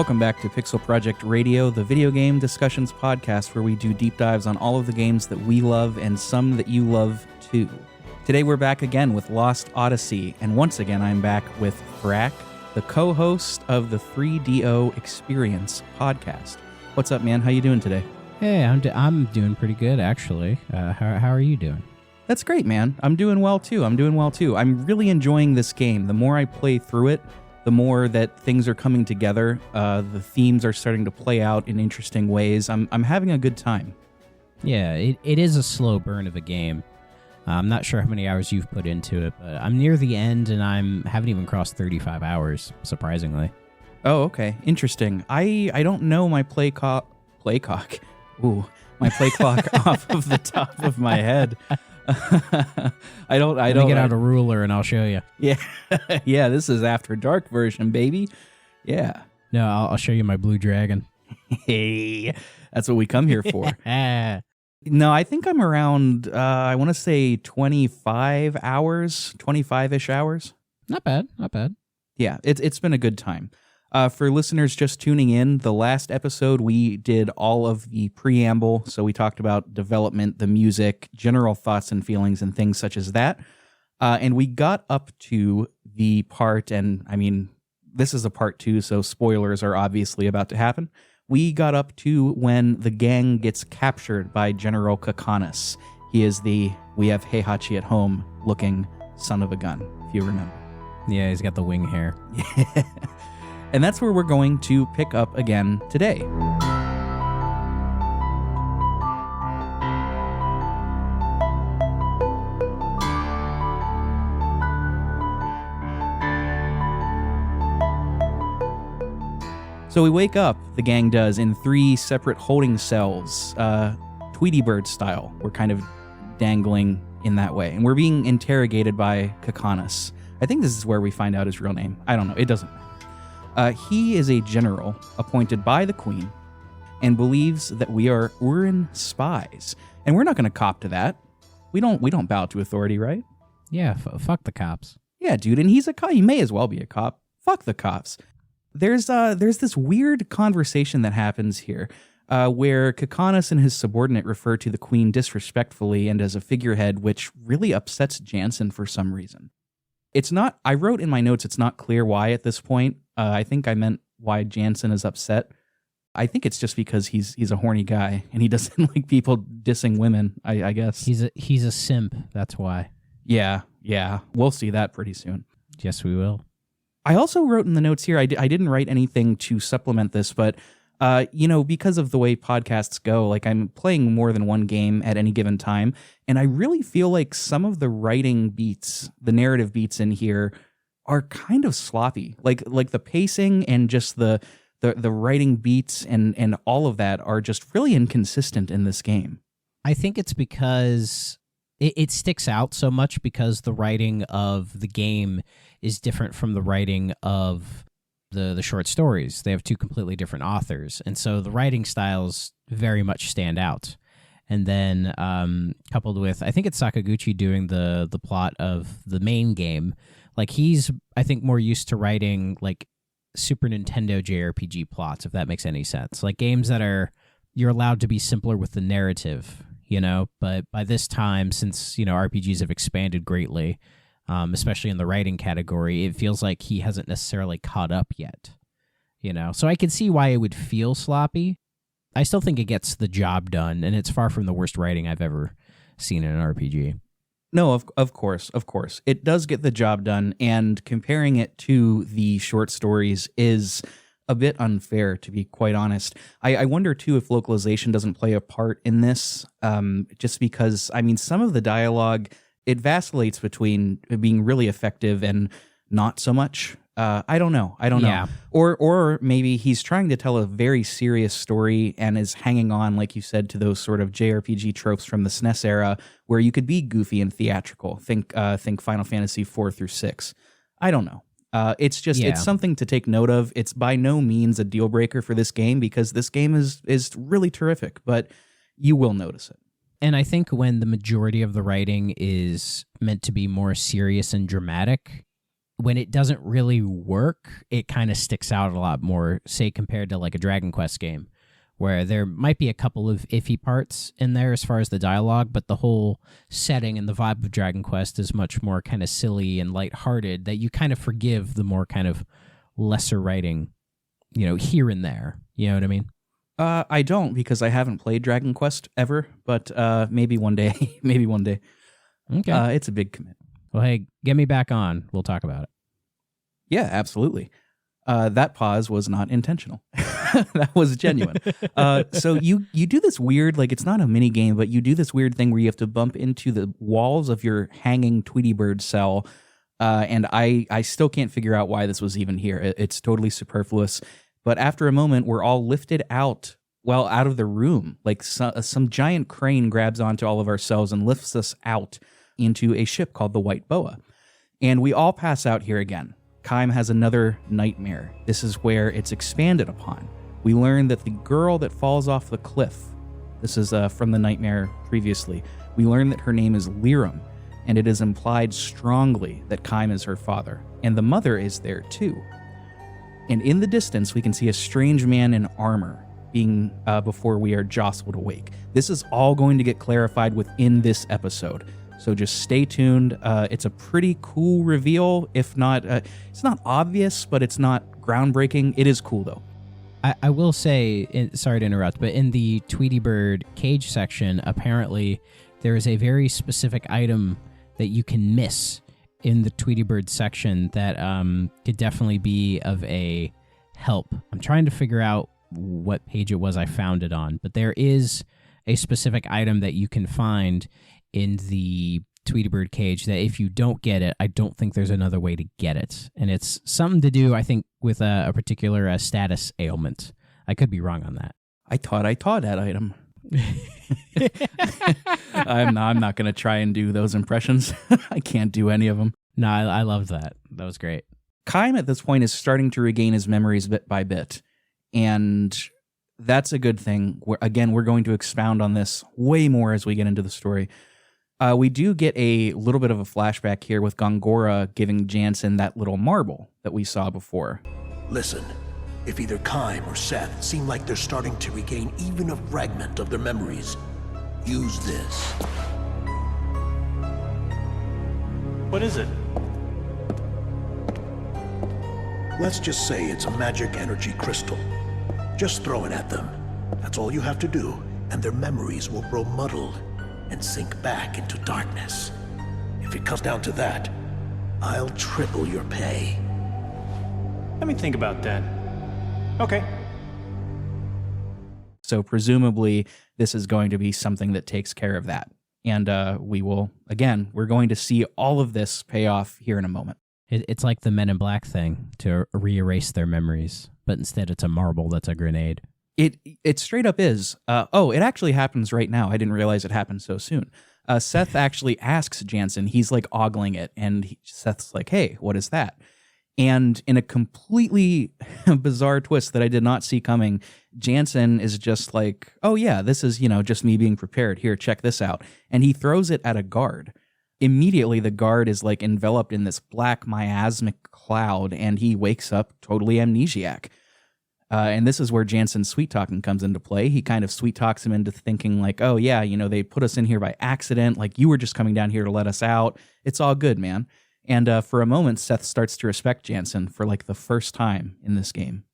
Welcome back to Pixel Project Radio, the video game discussions podcast where we do deep dives on all of the games that we love and some that you love too. Today we're back again with Lost Odyssey, and once again I'm back with Brack, the co-host of the 3DO Experience podcast. What's up, man? How you doing today? Hey, I'm doing pretty good, actually. How are you doing? That's great, man. I'm doing well, too. I'm really enjoying this game. The more I play through it, the more that things are coming together. The themes are starting to play out in interesting ways. I'm having a good time. Yeah, it is a slow burn of a game. I'm not sure how many hours you've put into it, but I'm near the end, and haven't even crossed 35 hours, surprisingly. Oh, okay. Interesting. I don't know my play clock off of the top of my head. I don't get out a ruler and I'll show you. Yeah. Yeah, this is After Dark version, baby. Yeah. No, I'll show you my blue dragon. Hey, that's what we come here for. No, I think I'm around, I want to say 25 hours, 25-ish hours. Not bad. Yeah, it's been a good time. For listeners just tuning in, the last episode we did all of the preamble, so we talked about development, the music, general thoughts and feelings, and things such as that. And we got up to the part, and I mean, this is a part 2, so spoilers are obviously about to happen. We got up to when the gang gets captured by General Kakanis. He is the "we have Heihachi at home" looking son of a gun, if you remember. Yeah, he's got the wing hair. Yeah. And that's where we're going to pick up again today. So we wake up, the gang does, in 3 separate holding cells, Tweety Bird style. We're kind of dangling in that way. And we're being interrogated by Kakanis. I think this is where we find out his real name. I don't know. It doesn't matter. He is a general appointed by the Queen and believes that we are Urin spies. And we're not going to cop to that. We don't bow to authority, right? Yeah, fuck the cops. Yeah, dude, and he's a cop. He may as well be a cop. Fuck the cops. There's this weird conversation that happens here where Kakanis and his subordinate refer to the Queen disrespectfully and as a figurehead, which really upsets Jansen for some reason. It's not, I wrote in my notes, it's not clear why at this point. I think I meant why Jansen is upset. I think it's just because he's a horny guy and he doesn't like people dissing women, I guess. He's a simp, that's why. Yeah. We'll see that pretty soon. Yes, we will. I also wrote in the notes here, I didn't write anything to supplement this, but because of the way podcasts go, like I'm playing more than one game at any given time, and I really feel like some of the writing beats, the narrative beats in here are kind of sloppy. Like the pacing and just the writing beats and all of that are just really inconsistent in this game. I think it's because it sticks out so much because the writing of the game is different from the writing of the short stories. They have 2 completely different authors, and so the writing styles very much stand out. And then coupled with, I think it's Sakaguchi doing the plot of the main game. Like he's, I think, more used to writing like Super Nintendo JRPG plots, if that makes any sense. Like games that you're allowed to be simpler with the narrative, But by this time, since RPGs have expanded greatly, especially in the writing category, it feels like he hasn't necessarily caught up yet, So I can see why it would feel sloppy. I still think it gets the job done, and it's far from the worst writing I've ever seen in an RPG. No, of course. It does get the job done, and comparing it to the short stories is a bit unfair, to be quite honest. I wonder, too, if localization doesn't play a part in this, just because, some of the dialogue, it vacillates between being really effective and not so much. I don't know. Yeah. Or maybe he's trying to tell a very serious story and is hanging on, like you said, to those sort of JRPG tropes from the SNES era where you could be goofy and theatrical. Think Final Fantasy 4 through 6. I don't know. It's something to take note of. It's by no means a deal breaker for this game because this game is really terrific, but you will notice it. And I think when the majority of the writing is meant to be more serious and dramatic, when it doesn't really work, it kind of sticks out a lot more, say, compared to like a Dragon Quest game, where there might be a couple of iffy parts in there as far as the dialogue, but the whole setting and the vibe of Dragon Quest is much more kind of silly and lighthearted that you kind of forgive the more kind of lesser writing, here and there. You know what I mean? I don't, because I haven't played Dragon Quest ever, but maybe one day. Maybe one day. Okay. It's a big commitment. Well, hey, get me back on. We'll talk about it. Yeah, absolutely. That pause was not intentional. That was genuine. So you do this weird, like it's not a mini game, but you do this weird thing where you have to bump into the walls of your hanging Tweety Bird cell. And I still can't figure out why this was even here. It's totally superfluous. But after a moment, we're all lifted out of the room. Like some giant crane grabs onto all of our cells and lifts us out into a ship called the White Boa. And we all pass out here again. Kaim has another nightmare. This is where it's expanded upon. We learn that the girl that falls off the cliff, this is from the nightmare previously, we learn that her name is Liram, and it is implied strongly that Kaim is her father. And the mother is there too. And in the distance, we can see a strange man in armor being before we are jostled awake. This is all going to get clarified within this episode. So just stay tuned. It's a pretty cool reveal. If not, it's not obvious, but it's not groundbreaking. It is cool, though. I will say, sorry to interrupt, but in the Tweety Bird cage section, apparently there is a very specific item that you can miss in the Tweety Bird section that could definitely be of a help. I'm trying to figure out what page it was I found it on, but there is a specific item that you can find in the Tweety Bird cage that if you don't get it, I don't think there's another way to get it. And it's something to do, I think, with a particular status ailment. I could be wrong on that. I thought that item. I'm not going to try and do those impressions. I can't do any of them. No, I loved that. That was great. Kaim at this point is starting to regain his memories bit by bit. And that's a good thing. We're going to expound on this way more as we get into the story. We do get a little bit of a flashback here with Gongora giving Jansen that little marble that we saw before. Listen, if either Kaim or Seth seem like they're starting to regain even a fragment of their memories, use this. What is it? Let's just say it's a magic energy crystal. Just throw it at them. That's all you have to do, and their memories will grow muddled and sink back into darkness. If it comes down to that, I'll triple your pay. Let me think about that. Okay. So presumably this is going to be something that takes care of that. And we're going to see all of this pay off here in a moment. It's like the Men in Black thing to re-erase their memories, but instead it's a marble that's a grenade. It straight up is. It actually happens right now. I didn't realize it happened so soon. Seth actually asks Jansen, he's like ogling it, and Seth's like, hey, what is that? And in a completely bizarre twist that I did not see coming, Jansen is just like, oh yeah, this is, just me being prepared. Here, check this out. And he throws it at a guard. Immediately, the guard is like enveloped in this black miasmic cloud, and he wakes up totally amnesiac. And this is where Jansen's sweet-talking comes into play. He kind of sweet-talks him into thinking like, oh yeah, they put us in here by accident. Like, you were just coming down here to let us out. It's all good, man. And for a moment, Seth starts to respect Jansen for like the first time in this game.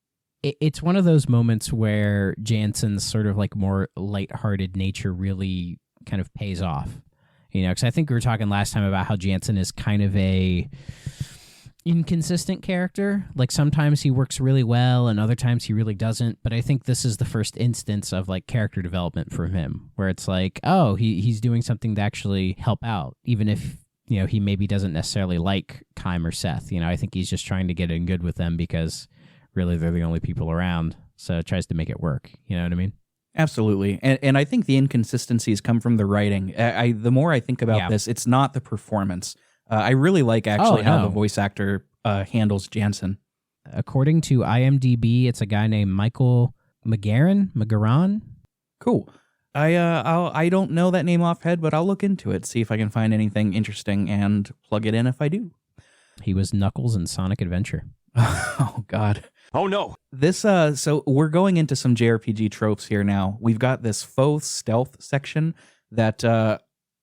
It's one of those moments where Jansen's sort of like more lighthearted nature really kind of pays off. Because I think we were talking last time about how Jansen is kind of a inconsistent character. Like sometimes he works really well and other times he really doesn't. But I think this is the first instance of like character development for him where it's like, oh, he's doing something to actually help out, even if he maybe doesn't necessarily like Kaim or Seth. I think he's just trying to get in good with them because really they're the only people around. So it tries to make it work. You know what I mean? Absolutely. And I think the inconsistencies come from the writing. The more I think about this, it's not the performance. I really like how the voice actor handles Jansen. According to IMDb, it's a guy named Michael McGarren. Cool. I don't know that name offhand, but I'll look into it, see if I can find anything interesting and plug it in if I do. He was Knuckles in Sonic Adventure. Oh, God. Oh, no. This, so we're going into some JRPG tropes here now. We've got this faux stealth section that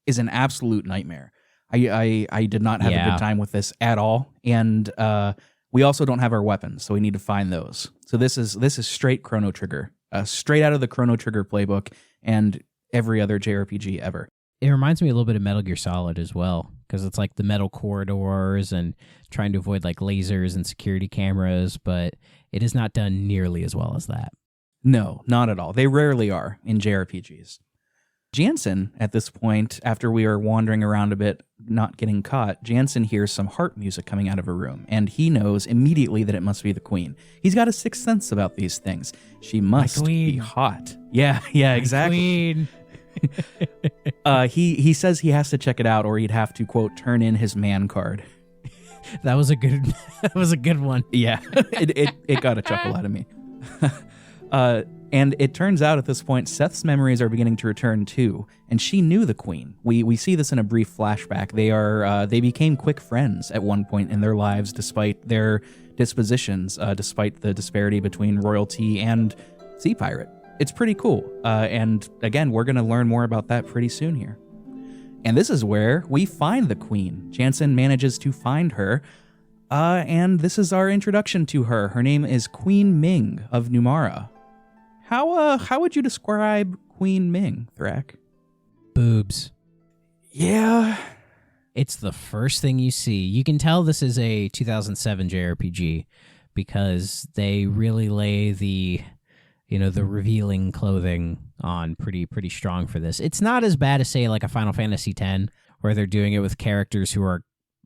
is an absolute nightmare. I did not have a good time with this at all. And we also don't have our weapons, so we need to find those. So this is straight Chrono Trigger, straight out of the Chrono Trigger playbook and every other JRPG ever. It reminds me a little bit of Metal Gear Solid as well, because it's like the metal corridors and trying to avoid like lasers and security cameras, but it is not done nearly as well as that. No, not at all. They rarely are in JRPGs. Jansen, at this point, after we are wandering around a bit, not getting caught, Jansen hears some harp music coming out of a room, and he knows immediately that it must be the queen. He's got a sixth sense about these things. She must be hot. Yeah, exactly. Queen. He says he has to check it out, or he'd have to, quote, turn in his man card. That was a good one. Yeah, it got a chuckle out of me. And it turns out at this point, Seth's memories are beginning to return too, and she knew the queen. We see this in a brief flashback. They became quick friends at one point in their lives, despite their dispositions, despite the disparity between royalty and sea pirate. It's pretty cool. And again, we're going to learn more about that pretty soon here. And this is where we find the queen. Jansen manages to find her. And this is our introduction to her. Her name is Queen Ming of Numara. How would you describe Queen Ming, Thrak? Boobs. Yeah. It's the first thing you see. You can tell this is a 2007 JRPG because they really lay the revealing clothing on pretty strong for this. It's not as bad as, say, like a Final Fantasy X, where they're doing it with characters who are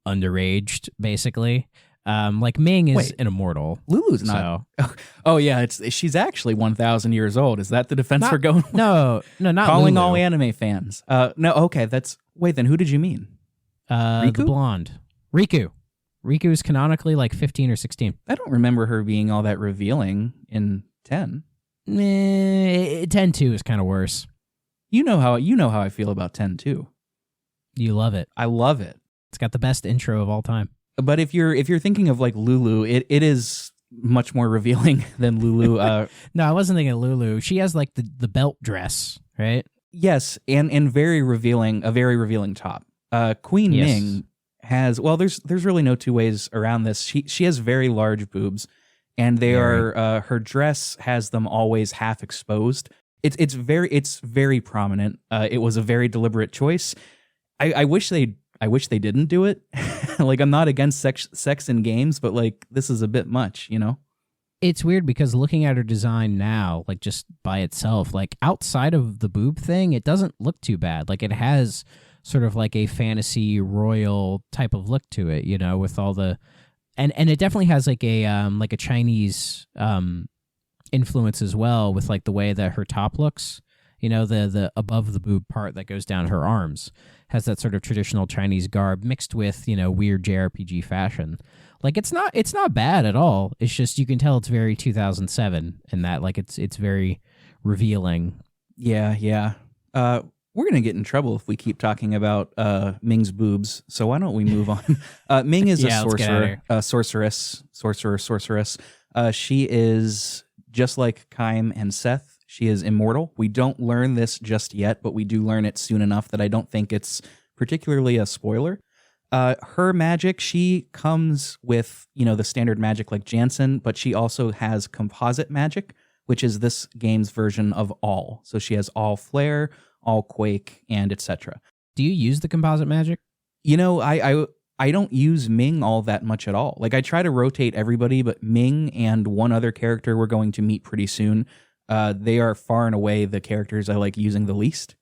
underaged, basically. Like Ming is an immortal. Lulu's not. So. Oh yeah, she's actually 1,000 years old. Is that the defense we're going with? No, not calling Lulu. all anime fans. No, okay, then who did you mean? The blonde. Riku. Riku is canonically like 15 or 16. I don't remember her being all that revealing in 10. 10-2 is kind of worse. You know how I feel about 10-2. You love it. I love it. It's got the best intro of all time. But if you're thinking of like Lulu, it is much more revealing than Lulu. No, I wasn't thinking of Lulu. She has like the belt dress, right? Yes, and very revealing, a very revealing top. Queen Ming has, well, there's really no two ways around this. She has very large boobs, and they are her dress has them always half exposed. It's very prominent. It was a very deliberate choice. I wish they didn't do it. Like, I'm not against sex in games, but like this is a bit much, you know? It's weird because looking at her design now, like just by itself, like outside of the boob thing, it doesn't look too bad. Like it has sort of like a fantasy royal type of look to it, you know, with all the and it definitely has like a Chinese influence as well, with like the way that her top looks. You know, the above the boob part that goes down her arms has that sort of traditional Chinese garb mixed with, you know, weird JRPG fashion. Like it's not bad at all. It's just you can tell it's very 2007 and that like it's very revealing. Yeah. We're gonna get in trouble if we keep talking about Ming's boobs. So why don't we move on? Ming is a sorceress. She is just like Kaim and Seth. She is immortal. We don't learn this just yet, but we do learn it soon enough that I don't think it's particularly a spoiler. Her magic, she comes with, you know, the standard magic like Jansen, but she also has composite magic, which is this game's version of all. So she has all flare, all quake, and etc. Do you use the composite magic? You know, I don't use Ming all that much at all. Like I try to rotate everybody, but Ming and one other character we're going to meet pretty soon. They are far and away the characters I like using the least.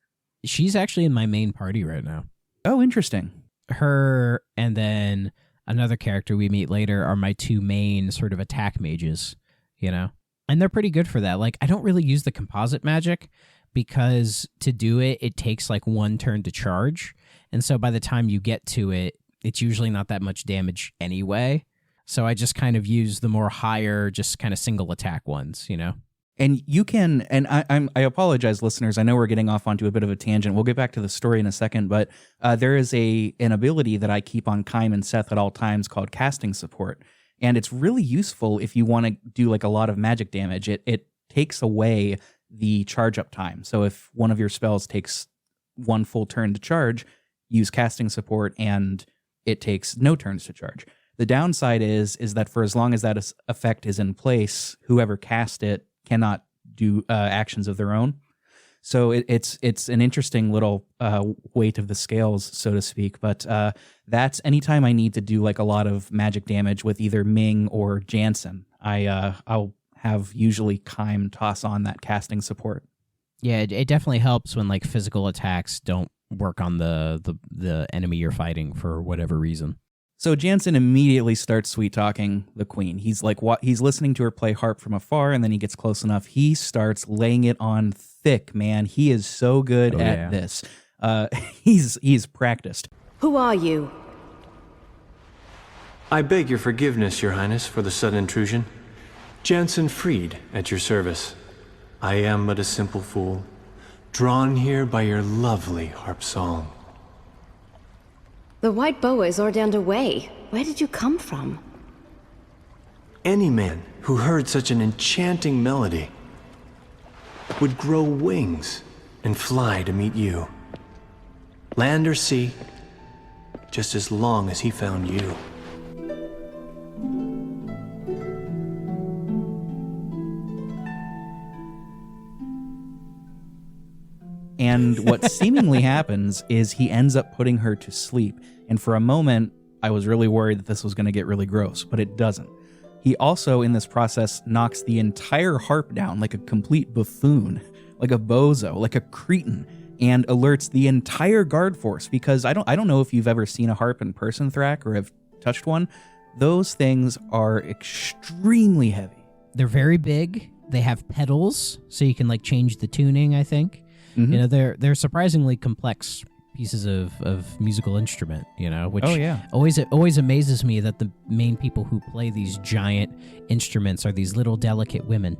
She's actually in my main party right now. Oh, interesting. Her and then another character we meet later are my two main sort of attack mages, you know? And they're pretty good for that. Like, I don't really use the composite magic because to do it, it takes like one turn to charge. And so by the time you get to it, it's usually not that much damage anyway. So I just kind of use the more higher, just kind of single attack ones, you know? And you can, and I apologize, listeners. I know we're getting off onto a bit of a tangent. We'll get back to the story in a second, but there is an ability that I keep on Kym and Seth at all times called casting support, and it's really useful if you want to do like a lot of magic damage. It takes away the charge up time. So if one of your spells takes one full turn to charge, use casting support, and it takes no turns to charge. The downside is that for as long as that effect is in place, whoever cast it cannot do actions of their own. So it's an interesting little weight of the scales, so to speak. But that's anytime I need to do like a lot of magic damage with either Ming or Jansen, I'll have usually Kym toss on that casting support. Yeah, it definitely helps when like physical attacks don't work on the enemy you're fighting for whatever reason. So Jansen immediately starts sweet-talking the queen. He's like, he's listening to her play harp from afar, and then he gets close enough. He starts laying it on thick, man. He is so good at this. He's practiced. Who are you? I beg your forgiveness, Your Highness, for the sudden intrusion. Jansen Freed, at your service. I am but a simple fool, drawn here by your lovely harp song. The White Boa is already underway. Where did you come from? Any man who heard such an enchanting melody would grow wings and fly to meet you. Land or sea, just as long as he found you. And what seemingly happens is he ends up putting her to sleep. And for a moment, I was really worried that this was going to get really gross, but it doesn't. He also, in this process, knocks the entire harp down like a complete buffoon, like a bozo, like a cretin, and alerts the entire guard force. Because I don't know if you've ever seen a harp in person, Thrak, or have touched one. Those things are extremely heavy. They're very big. They have pedals, so you can like change the tuning, I think. Mm-hmm. You know, they're surprisingly complex pieces of musical instrument, you know, which always amazes me that the main people who play these giant instruments are these little delicate women.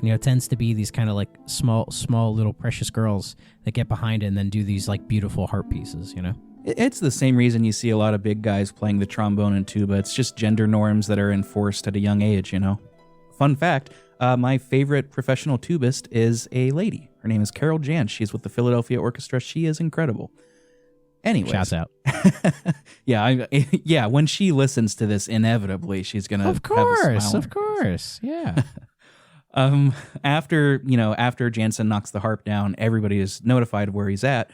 You know, it tends to be these kind of like small little precious girls that get behind it and then do these like beautiful harp pieces, you know? It's the same reason you see a lot of big guys playing the trombone and tuba. It's just gender norms that are enforced at a young age, you know? Fun fact, my favorite professional tubist is a lady. Her name is Carol Jan. She's with the Philadelphia Orchestra. She is incredible. Anyways. Shouts out. Yeah, when she listens to this, inevitably, she's going to have a smile. Of course, yeah. After Jansen knocks the harp down, everybody is notified of where he's at.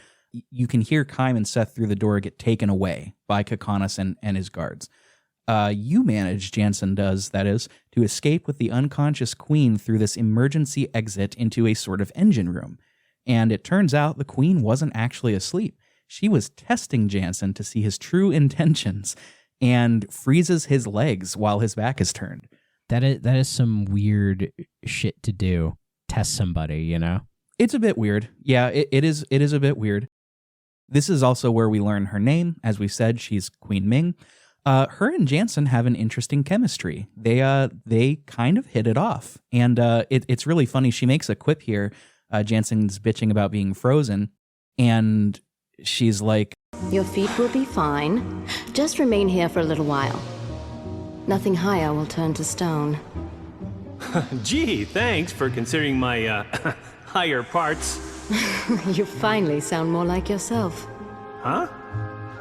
You can hear Kym and Seth through the door get taken away by Kakanis and his guards. You manage, Jansen does, that is, to escape with the unconscious queen through this emergency exit into a sort of engine room. And it turns out the queen wasn't actually asleep. She was testing Jansen to see his true intentions and freezes his legs while his back is turned. That is some weird shit to do. Test somebody, you know? It's a bit weird. Yeah, it is a bit weird. This is also where we learn her name. As we said, she's Queen Ming. Her and Jansen have an interesting chemistry. They kind of hit it off. And it's really funny. She makes a quip here. Jansen's bitching about being frozen. And she's like, Your feet will be fine. Just remain here for a little while. Nothing higher will turn to stone. Gee, thanks for considering my, higher parts. You finally sound more like yourself. Huh?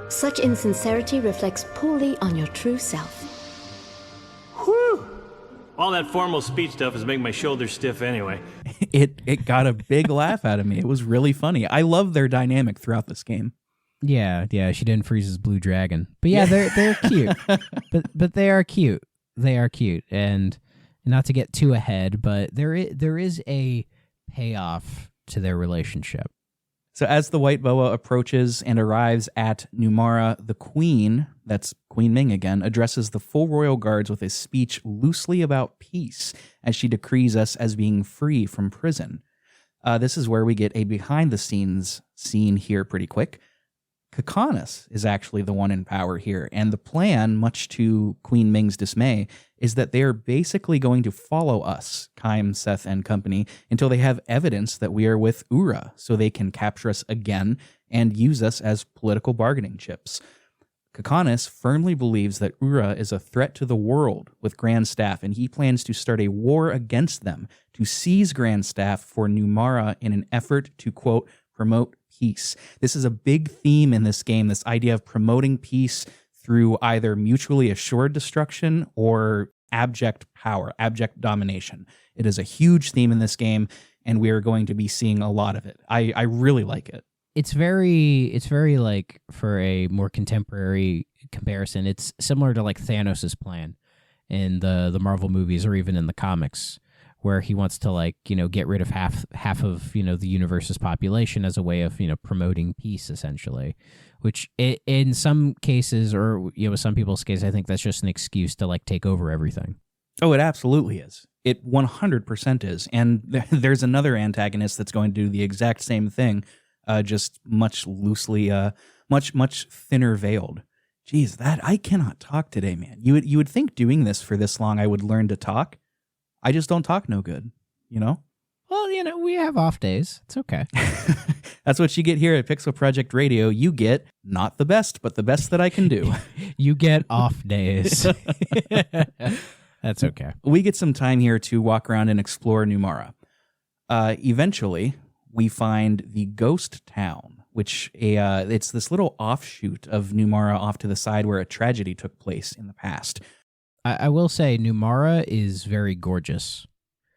Such insincerity reflects poorly on your true self. Whew! All that formal speech stuff is making my shoulders stiff anyway. It got a big laugh out of me. It was really funny. I love their dynamic throughout this game. Yeah, she didn't freeze his blue dragon. But yeah, they're cute. but they are cute. They are cute. And not to get too ahead, but there is a payoff to their relationship. So as the White Boa approaches and arrives at Numara, the queen, that's Queen Ming again, addresses the full royal guards with a speech loosely about peace as she decrees us as being free from prison. This is where we get a behind-the-scenes scene here pretty quick. Kakanis is actually the one in power here, and the plan, much to Queen Ming's dismay, is that they are basically going to follow us, Kaim, Seth, and company, until they have evidence that we are with Ura, so they can capture us again and use us as political bargaining chips. Kakanis firmly believes that Ura is a threat to the world with Grand Staff, and he plans to start a war against them to seize Grand Staff for Numara in an effort to, quote, promote peace. This is a big theme in this game, this idea of promoting peace through either mutually assured destruction or abject power, abject domination. It is a huge theme in this game, and we are going to be seeing a lot of it. I really like it. It's very like, for a more contemporary comparison, it's similar to like Thanos' plan in the Marvel movies or even in the comics, where he wants to, like, you know, get rid of half of, you know, the universe's population as a way of, you know, promoting peace, essentially, which in some cases, or, you know, some people's case, I think that's just an excuse to, like, take over everything. Oh, it absolutely is. It 100% is. And there's another antagonist that's going to do the exact same thing, just much loosely, much thinner veiled. Jeez, I cannot talk today, man. You would think doing this for this long I would learn to talk. I just don't talk no good, you know? Well, you know, we have off days. It's okay. That's what you get here at Pixel Project Radio. You get not the best, but the best that I can do. You get off days. That's okay. We get some time here to walk around and explore Numara. Eventually, we find the Ghost Town, which it's this little offshoot of Numara off to the side where a tragedy took place in the past. I will say Numara is very gorgeous.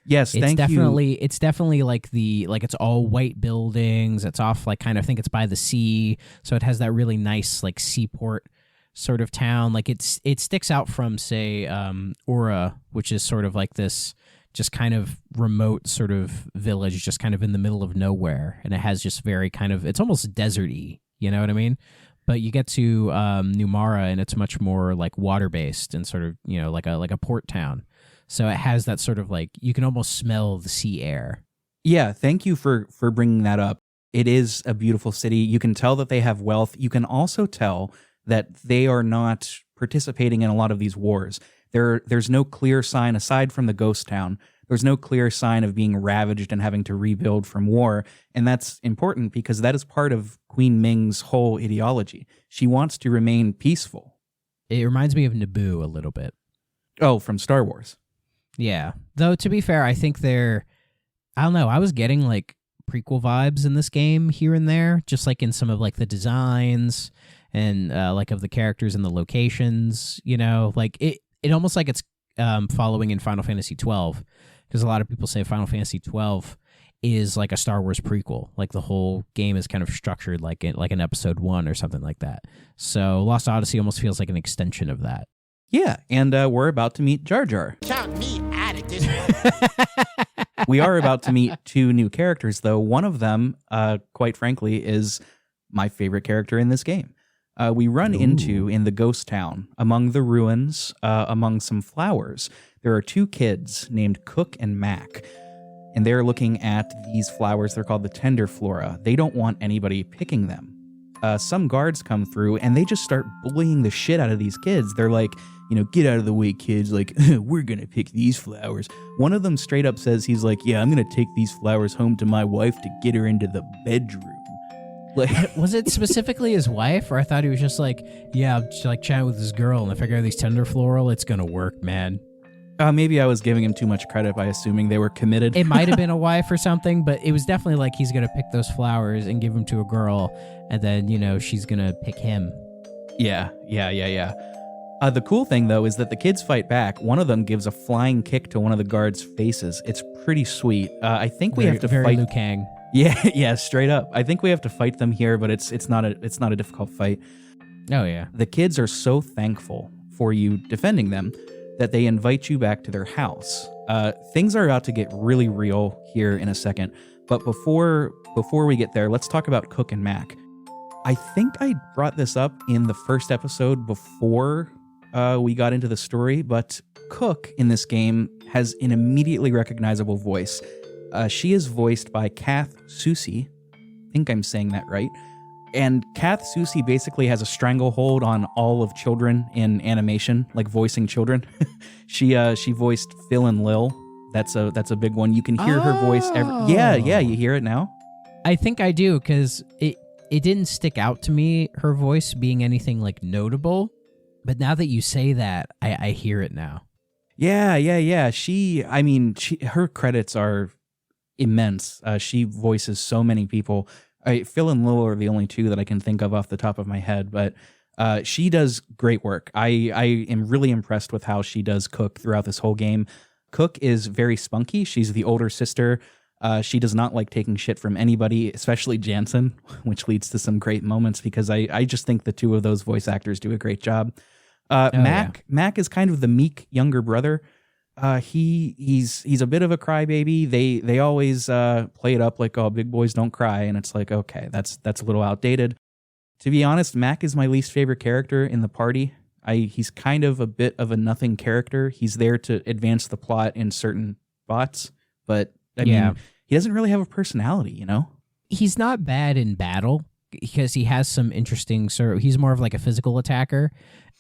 Yes, thank you. It's definitely like it's all white buildings. It's off, like, kind of, I think it's by the sea, so it has that really nice, like, seaport sort of town. Like, it sticks out from, say, Ura, which is sort of like this just kind of remote sort of village, just kind of in the middle of nowhere, and it has just very kind of, it's almost desert-y, you know what I mean? But you get to Numara, and it's much more like water-based and sort of, you know, like a port town. So it has that sort of, like, you can almost smell the sea air. Yeah, thank you for bringing that up. It is a beautiful city. You can tell that they have wealth. You can also tell that they are not participating in a lot of these wars. There's no clear sign, aside from the ghost town, there's no clear sign of being ravaged and having to rebuild from war. And that's important because that is part of Queen Ming's whole ideology. She wants to remain peaceful. It reminds me of Naboo a little bit. Oh, from Star Wars. Yeah. Though, to be fair, I think I don't know, I was getting, like, prequel vibes in this game here and there, just, like, in some of, like, the designs and, like, of the characters and the locations, you know? Like, it almost like it's following in Final Fantasy XII, because a lot of people say Final Fantasy XII is like a Star Wars prequel. Like, the whole game is kind of structured like an episode 1 or something like that. So Lost Odyssey almost feels like an extension of that. Yeah, and we're about to meet Jar Jar. Count me out of this. We are about to meet 2 new characters, though. One of them, quite frankly, is my favorite character in this game. We run into, in the ghost town, among the ruins, among some flowers, there are 2 kids named Cook and Mac, and they're looking at these flowers. They're called the tender flora. They don't want anybody picking them. Some guards come through, and they just start bullying the shit out of these kids. They're like, you know, get out of the way, kids. Like, we're going to pick these flowers. One of them straight up says, he's like, yeah, I'm going to take these flowers home to my wife to get her into the bedroom. Like, was it specifically his wife, or I thought he was just like, yeah, I'm just, like, chatting with this girl, and if I get these tender floral, it's going to work, man. Maybe I was giving him too much credit by assuming they were committed. It might have been a wife or something, but it was definitely like he's going to pick those flowers and give them to a girl, and then, you know, she's going to pick him. Yeah. The cool thing, though, is that the kids fight back. One of them gives a flying kick to one of the guards' faces. It's pretty sweet. I think we have to very fight... Liu Kang. Yeah, straight up. I think we have to fight them here, but it's not a difficult fight. Oh, yeah. The kids are so thankful for you defending them that they invite you back to their house. Things are about to get really real here in a second, but before we get there, let's talk about Cook and Mac. I think I brought this up in the first episode before we got into the story, but Cook in this game has an immediately recognizable voice. She is voiced by Kath Soucie. I think I'm saying that right. And Kath Soucie basically has a stranglehold on all of children in animation, like voicing children. She voiced Phil and Lil. That's a big one. You can hear her voice Yeah, you hear it now? I think I do, because it didn't stick out to me, her voice being anything like notable. But now that you say that, I hear it now. Yeah. Her credits are immense. She voices so many people. Phil and Lil are the only two that I can think of off the top of my head, but she does great work. I am really impressed with how she does Cook throughout this whole game. Cook is very spunky. She's the older sister. She does not like taking shit from anybody, especially Jansen, which leads to some great moments because I just think the two of those voice actors do a great job. Mac is kind of the meek younger brother. He's a bit of a crybaby. They always play it up like, oh, big boys don't cry, and it's like, okay, that's a little outdated. To be honest, Mac is my least favorite character in the party. He's kind of a bit of a nothing character. He's there to advance the plot in certain spots, but I mean, he doesn't really have a personality, you know? He's not bad in battle because he has some interesting he's more of like a physical attacker.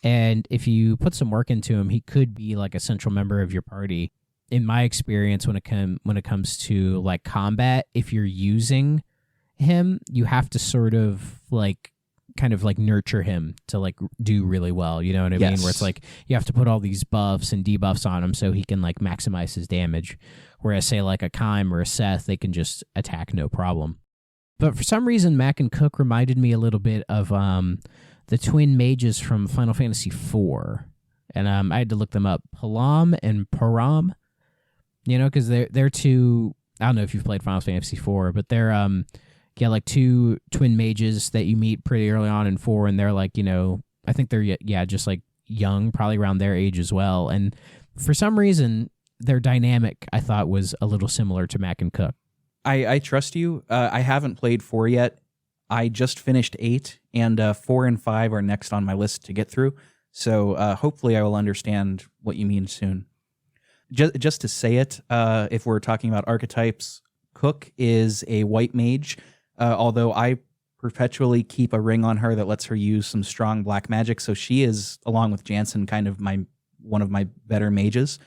And if you put some work into him, he could be like a central member of your party. In my experience, when it comes to like combat, if you're using him, you have to sort of like kind of like nurture him to like do really well. You know what I mean? Where it's like you have to put all these buffs and debuffs on him so he can like maximize his damage. Whereas say like a Kime or a Seth, they can just attack no problem. But for some reason, Mac and Cook reminded me a little bit of the twin mages from Final Fantasy IV. And I had to look them up. Palam and Param. You know, because they're two... I don't know if you've played Final Fantasy IV, but they're like two twin mages that you meet pretty early on in 4, and they're like, you know, I think they're just like young, probably around their age as well. And for some reason, their dynamic, I thought, was a little similar to Mac and Cook. I trust you. I haven't played 4 yet. I just finished 8, and 4 and 5 are next on my list to get through. So hopefully I will understand what you mean soon. Just to say it, if we're talking about archetypes, Cook is a white mage, although I perpetually keep a ring on her that lets her use some strong black magic. So she is, along with Jansen, kind of one of my better mages.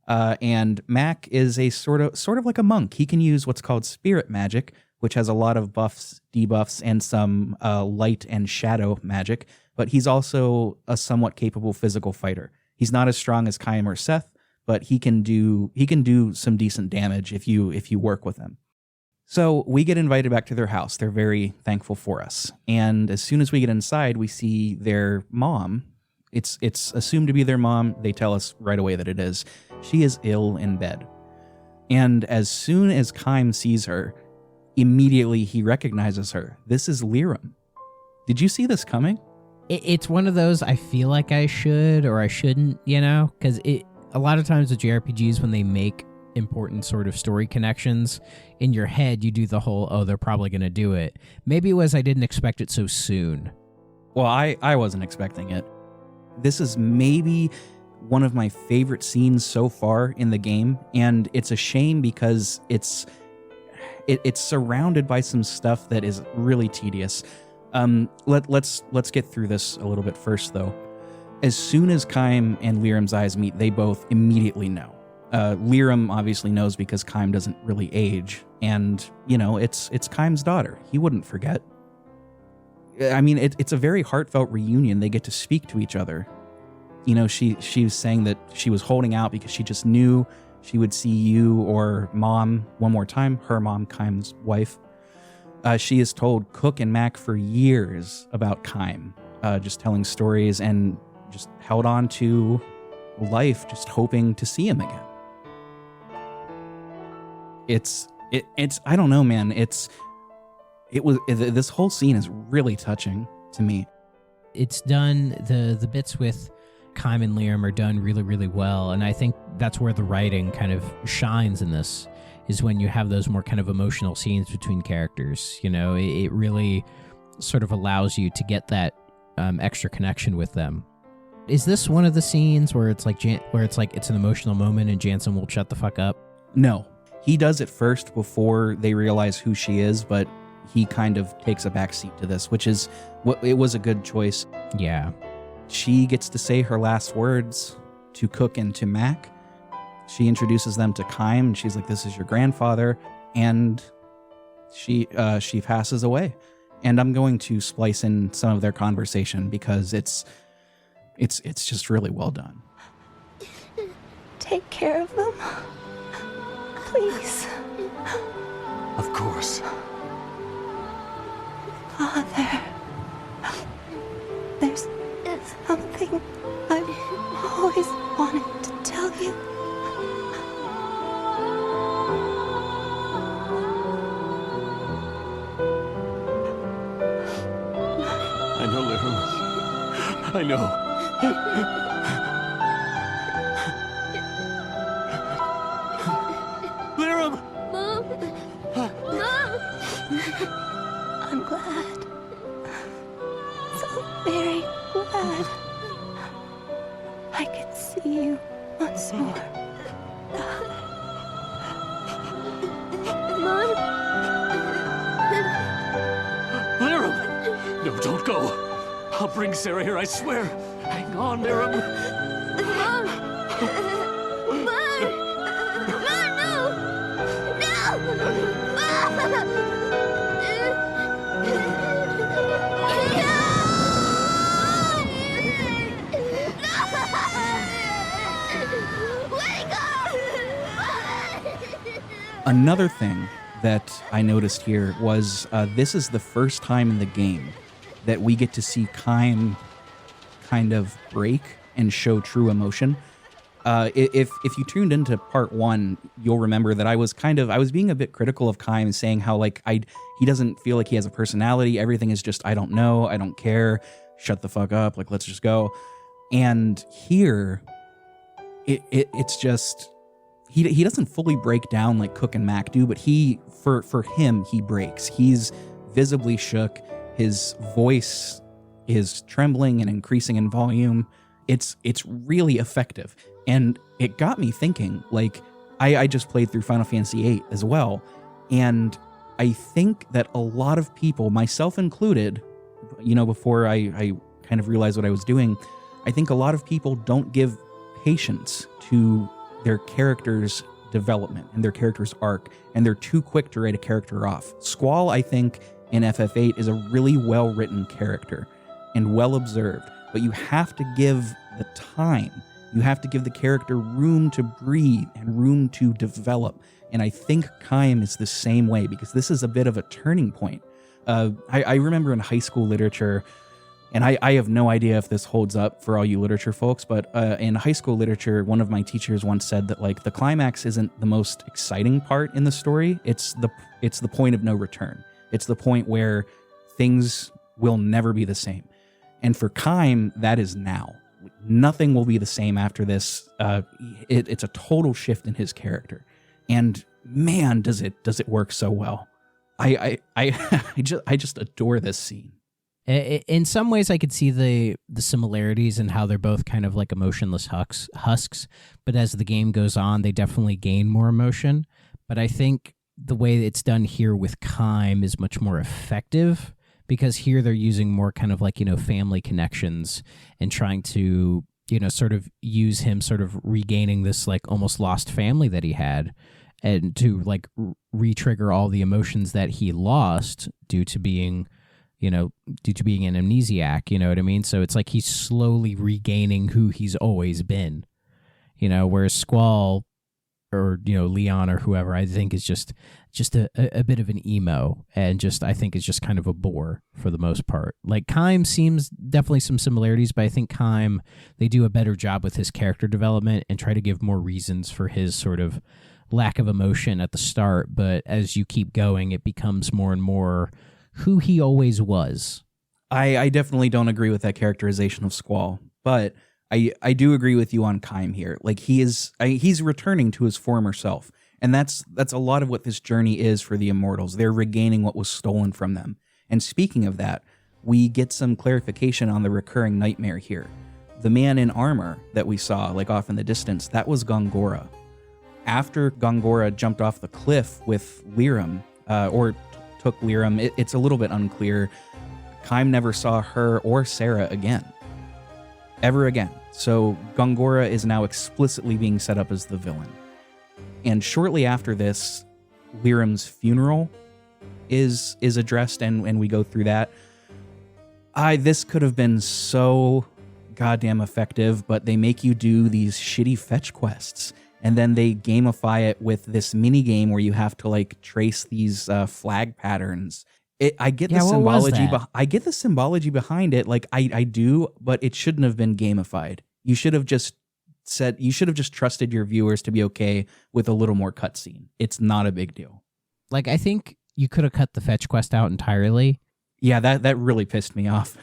And Mac is a sort of like a monk. He can use what's called spirit magic, which has a lot of buffs, debuffs, and some light and shadow magic. But he's also a somewhat capable physical fighter. He's not as strong as Kime or Seth, but he can do some decent damage if you work with him. So we get invited back to their house. They're very thankful for us. And as soon as we get inside, we see their mom. It's assumed to be their mom. They tell us right away that it is. She is ill in bed. And as soon as Kime sees her, immediately he recognizes her. This is Liram. Did you see this coming? It's one of those I feel like I should or I shouldn't, you know? Because a lot of times with JRPGs, when they make important sort of story connections, in your head you do the whole, oh, they're probably going to do it. Maybe it was I didn't expect it so soon. Well, I wasn't expecting it. This is maybe one of my favorite scenes so far in the game, and it's a shame because it's surrounded by some stuff that is really tedious. Let's get through this a little bit first, though. As soon as Kime and Liram's eyes meet, they both immediately know. Liram obviously knows because Kime doesn't really age, and you know it's Kime's daughter. He wouldn't forget. I mean, it's a very heartfelt reunion. They get to speak to each other. You know, she was saying that she was holding out because she just knew she would see you or Mom one more time. Her mom, Kime's wife. She has told Cook and Mac for years about Kime, just telling stories and just held on to life, just hoping to see him again. It's I don't know, man. This whole scene is really touching to me. It's done, the bits with Kime and Liram are done really, really well, and I think that's where the writing kind of shines in this, is when you have those more kind of emotional scenes between characters. You know, it really sort of allows you to get that extra connection with them. Is this one of the scenes where it's like it's an emotional moment and Jansen will shut the fuck up? No. He does it first before they realize who she is, but he kind of takes a backseat to this, which is what it was a good choice. Yeah. She gets to say her last words to Cook and to Mac. She introduces them to Kaim, and she's like, "This is your grandfather," and she passes away. And I'm going to splice in some of their conversation because it's just really well done. Take care of them, please. Of course. Father, there's something I've always wanted to tell you. I know, Lirum. I know. Lirum! Mom! Mom! I'm glad. So very glad. I could see you once more. Mom! Lirum! No, don't go. I'll bring Sarah here, I swear. Hang on, Lirum. Mom! Mom! Mom, no! No! Another thing that I noticed here was this is the first time in the game that we get to see Kaim kind of break and show true emotion. If you tuned into part 1, you'll remember that I was being a bit critical of Kaim, saying how he doesn't feel like he has a personality. Everything is just, I don't know, I don't care, shut the fuck up, like, let's just go. And here, it's just, he doesn't fully break down like Cook and Mac do, but for him, he breaks. He's visibly shook. His voice is trembling and increasing in volume. It's really effective. And it got me thinking, like, I just played through Final Fantasy VIII as well. And I think that a lot of people, myself included, before I kind of realized what I was doing, I think a lot of people don't give patience to their character's development and their character's arc, and they're too quick to write a character off. Squall, I think, in FF8 is a really well-written character and well-observed, but you have to give the time. You have to give the character room to breathe and room to develop. And I think Kaim is the same way, because this is a bit of a turning point. I remember in high school literature, and I have no idea if this holds up for all you literature folks, but in high school literature, one of my teachers once said that, like, the climax isn't the most exciting part in the story. It's the point of no return. It's the point where things will never be the same. And for Kaim, that is now. Nothing will be the same after this. It's a total shift in his character. And man, does it work so well. I just adore this scene. In some ways, I could see the similarities in how they're both kind of like emotionless husks, but as the game goes on, they definitely gain more emotion. But I think the way it's done here with Kaim is much more effective, because here they're using more kind of like, family connections and trying to, sort of use him sort of regaining this like almost lost family that he had, and to like re-trigger all the emotions that he lost due to being an amnesiac, you know what I mean? So it's like he's slowly regaining who he's always been, whereas Squall or, Leon or whoever, I think is just a bit of an emo, and I think is just kind of a bore for the most part. Like Kaim seems definitely some similarities, but I think Kaim, they do a better job with his character development and try to give more reasons for his sort of lack of emotion at the start. But as you keep going, it becomes more and more who he always was. I definitely don't agree with that characterization of Squall, but I do agree with you on Kaim here. Like he's returning to his former self, and that's a lot of what this journey is for the Immortals. They're regaining what was stolen from them. And speaking of that, we get some clarification on the recurring nightmare here. The man in armor that we saw, like off in the distance, that was Gongora. After Gongora jumped off the cliff with Lirum, or took Lyram, it's a little bit unclear. Kaim never saw her or Sarah again. Ever again. So Gongora is now explicitly being set up as the villain. And shortly after this, Lyram's funeral is addressed, and we go through that. This could have been so goddamn effective, but they make you do these shitty fetch quests, and then they gamify it with this mini game where you have to like trace these flag patterns. I get the symbology. I get the symbology behind it. Like I do, but it shouldn't have been gamified. You should have just trusted your viewers to be okay with a little more cutscene. It's not a big deal. Like, I think you could have cut the fetch quest out entirely. Yeah, that really pissed me off.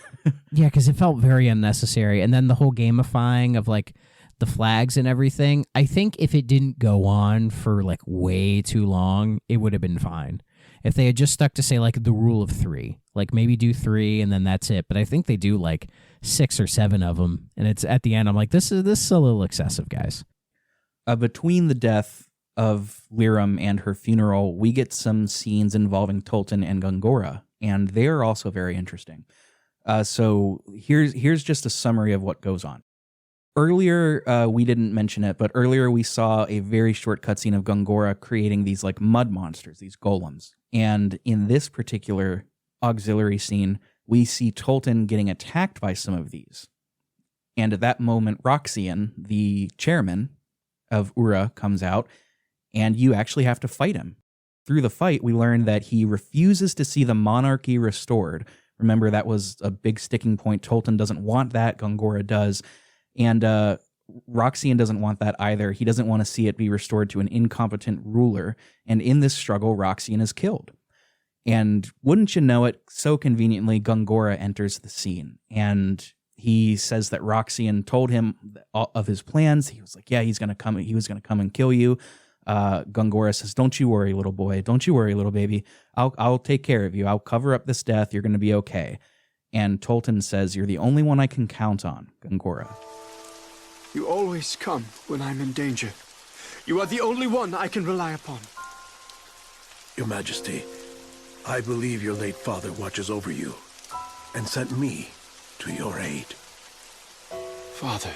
Yeah, because it felt very unnecessary. And then the whole gamifying of like the flags and everything, I think if it didn't go on for like way too long, it would have been fine. If they had just stuck to, say, like the rule of 3, like maybe do 3 and then that's it. But I think they do like 6 or 7 of them. And it's at the end, I'm like, this is a little excessive, guys. Between the death of Lyram and her funeral, we get some scenes involving Tolton and Gongora, and they're also very interesting. So here's just a summary of what goes on. Earlier, we didn't mention it, but earlier we saw a very short cutscene of Gongora creating these like mud monsters, these golems. And in this particular auxiliary scene, we see Tolton getting attacked by some of these. And at that moment, Roxian, the chairman of Ura, comes out, and you actually have to fight him. Through the fight, we learn that he refuses to see the monarchy restored. Remember, that was a big sticking point. Tolton doesn't want that. Gongora does. And Roxian doesn't want that either. He doesn't want to see it be restored to an incompetent ruler. And in this struggle, Roxian is killed. And wouldn't you know it, so conveniently, Gongora enters the scene. And he says that Roxian told him of his plans. He was like, yeah, he was going to come and kill you. Gongora says, don't you worry, little boy. Don't you worry, little baby. I'll take care of you. I'll cover up this death. You're going to be okay. And Tolton says, you're the only one I can count on, Gongora. You always come when I'm in danger. You are the only one I can rely upon. Your Majesty, I believe your late father watches over you and sent me to your aid. Father.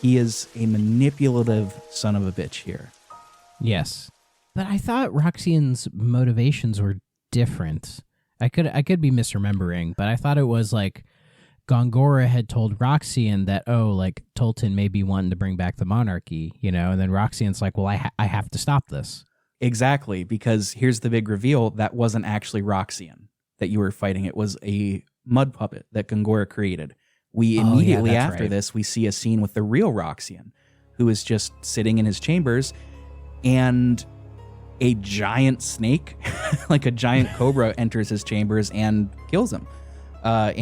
He is a manipulative son of a bitch here. Yes. But I thought Roxian's motivations were different. I could be misremembering, but I thought it was like Gongora had told Roxian that, like Tolton may be wanting to bring back the monarchy, and then Roxian's like, well, I have to stop this. Exactly, because here's the big reveal. That wasn't actually Roxian that you were fighting. It was a mud puppet that Gongora created. We immediately after this, we see a scene with the real Roxian, who is just sitting in his chambers, and a giant snake, like a giant cobra, enters his chambers and kills him. At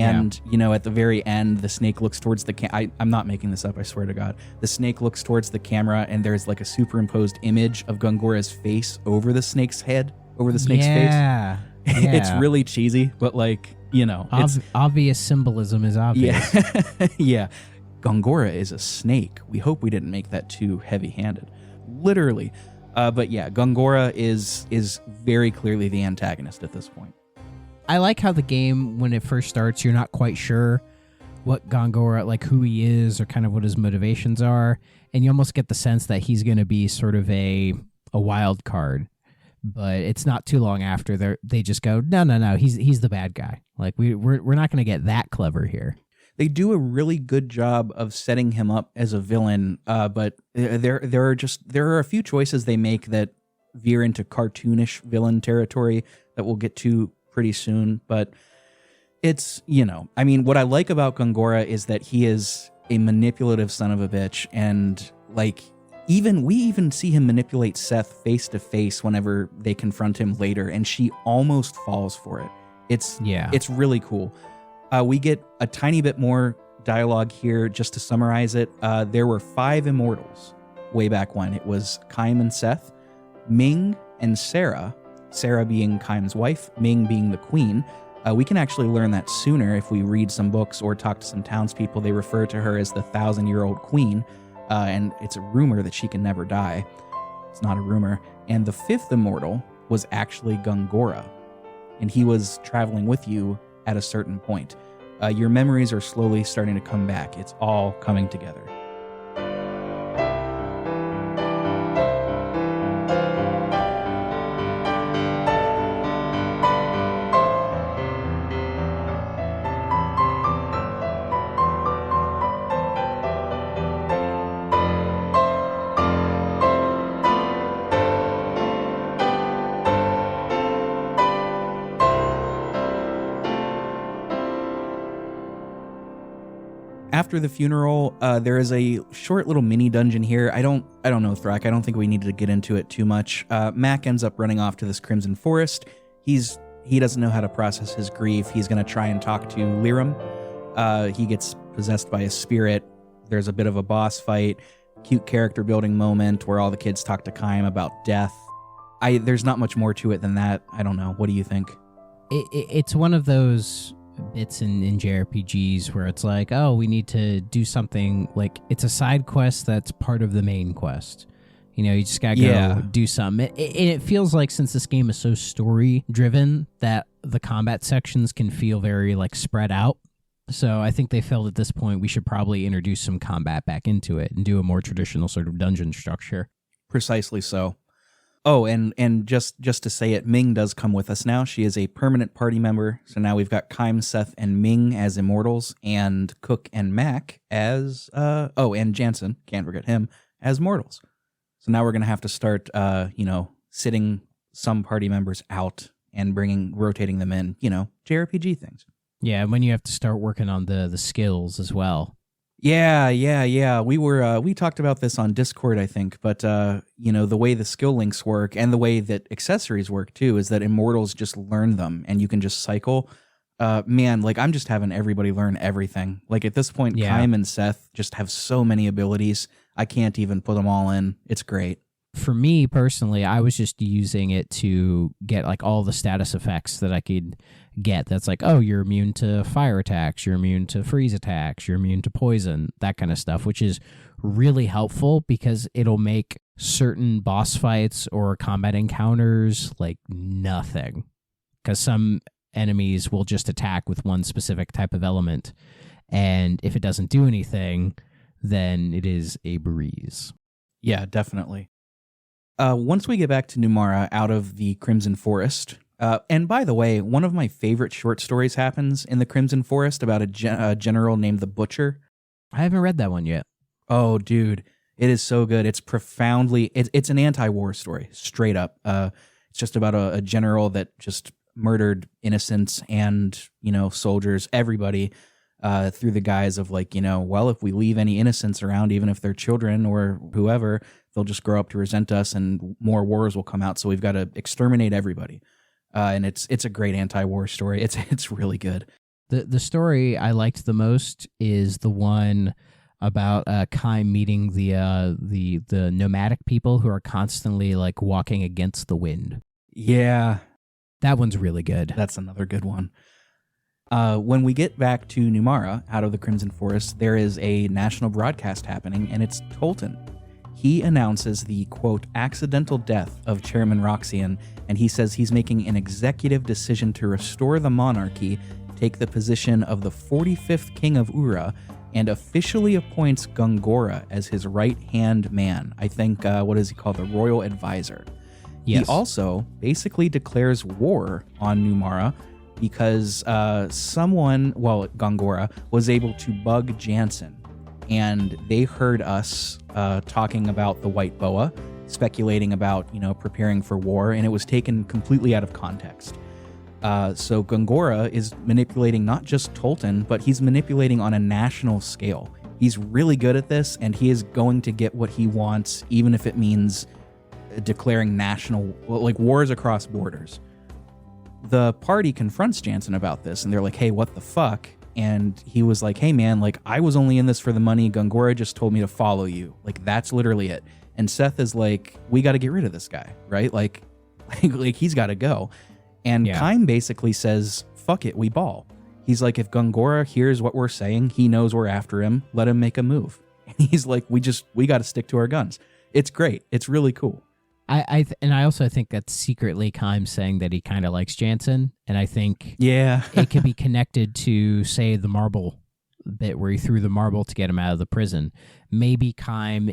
the very end, the snake looks towards the I'm not making this up, I swear to God. The snake looks towards the camera, and there's like a superimposed image of Gongora's face over the snake's head, over the snake's face. Yeah. It's really cheesy, but like, it's obvious symbolism is obvious. Yeah. Yeah. Gongora is a snake. We hope we didn't make that too heavy-handed. Literally. But yeah, Gongora is very clearly the antagonist at this point. I like how the game, when it first starts, you're not quite sure what Gongora, like who he is or kind of what his motivations are. And you almost get the sense that he's going to be sort of a wild card. But it's not too long after they just go, no, he's the bad guy. Like we're not going to get that clever here. They do a really good job of setting him up as a villain, but there are a few choices they make that veer into cartoonish villain territory that we'll get to pretty soon. But it's, what I like about Gongora is that he is a manipulative son of a bitch, and like we even see him manipulate Seth face to face whenever they confront him later, and she almost falls for it. It's really cool. We get a tiny bit more dialogue here just to summarize it. There were 5 immortals way back when. It was Kaim and Seth, Ming and Sarah being Kaim's wife, Ming being the queen. We can actually learn that sooner if we read some books or talk to some townspeople. They refer to her as the 1,000-year-old queen, and it's a rumor that she can never die. It's not a rumor. And the 5th immortal was actually Gongora. and he was traveling with you at a certain point. Your memories are slowly starting to come back. It's all coming together. After the funeral, there is a short little mini dungeon here. I don't know, Thrak. I don't think we need to get into it too much. Mac ends up running off to this Crimson Forest. He doesn't know how to process his grief. He's going to try and talk to Liram. He gets possessed by a spirit. There's a bit of a boss fight. Cute character building moment where all the kids talk to Kaim about death. There's not much more to it than that. I don't know. What do you think? It's one of those bits in JRPGs where it's like, oh, we need to do something, like it's a side quest that's part of the main quest. You know, you just gotta go do something. It feels like, since this game is so story driven, that the combat sections can feel very like spread out. So I think they felt at this point we should probably introduce some combat back into it and do a more traditional sort of dungeon structure. Precisely so. Oh, and just to say it, Ming does come with us now. She is a permanent party member. So now we've got Kaim, Seth, and Ming as immortals, and Cook and Mac as and Jansen, can't forget him, as mortals. So now we're gonna have to start sitting some party members out and rotating them in, JRPG things. Yeah, and when you have to start working on the skills as well. Yeah. We talked about this on Discord, I think, but the way the skill links work and the way that accessories work too is that immortals just learn them and you can just cycle. I'm just having everybody learn everything. Like at this point, Kaim and Seth just have so many abilities. I can't even put them all in. It's great. For me personally, I was just using it to get like all the status effects that I could get. That's like, oh, you're immune to fire attacks, you're immune to freeze attacks, you're immune to poison, that kind of stuff, which is really helpful because it'll make certain boss fights or combat encounters like nothing. Because some enemies will just attack with one specific type of element, and if it doesn't do anything, then it is a breeze. Yeah, definitely. Once we get back to Numara out of the Crimson Forest, and by the way, one of my favorite short stories happens in the Crimson Forest about a general named the Butcher. I haven't read that one yet. Oh, dude, it is so good. It's profoundly, it's an anti-war story, straight up. It's just about a general that just murdered innocents and, soldiers, everybody, through the guise of like, if we leave any innocents around, even if they're children or whoever, they'll just grow up to resent us and more wars will come out. So we've got to exterminate everybody. And it's a great anti-war story. It's really good. The story I liked the most is the one about Kaim meeting the nomadic people who are constantly like walking against the wind. Yeah. That one's really good. That's another good one. When we get back to Numara, out of the Crimson Forest, there is a national broadcast happening, and it's Tolton. He announces the, quote, accidental death of Chairman Roxian, and he says he's making an executive decision to restore the monarchy, take the position of the 45th king of Ura, and officially appoints Gongora as his right-hand man. I think, what is he called? The royal advisor. Yes. He also basically declares war on Numara because Gongora was able to bug Jansen, and they heard us talking about the White Boa, speculating about, preparing for war, and it was taken completely out of context. So Gongora is manipulating not just Tolton, but he's manipulating on a national scale. He's really good at this, and he is going to get what he wants, even if it means declaring wars across borders. The party confronts Jansen about this, and they're like, hey, what the fuck? And he was like, hey, man, I was only in this for the money. Gongora just told me to follow you. That's literally it. And Seth is like, we got to get rid of this guy, right? Like he's got to go. And Kaim basically says, fuck it, we ball. He's like, if Gongora hears what we're saying, he knows we're after him. Let him make a move. And he's like, we got to stick to our guns. It's great. It's really cool. And I also think that's secretly Keim saying that he kind of likes Jansen, and I think Yeah. it could be connected to, say, the marble bit where he threw the marble to get him out of the prison. Maybe Keim,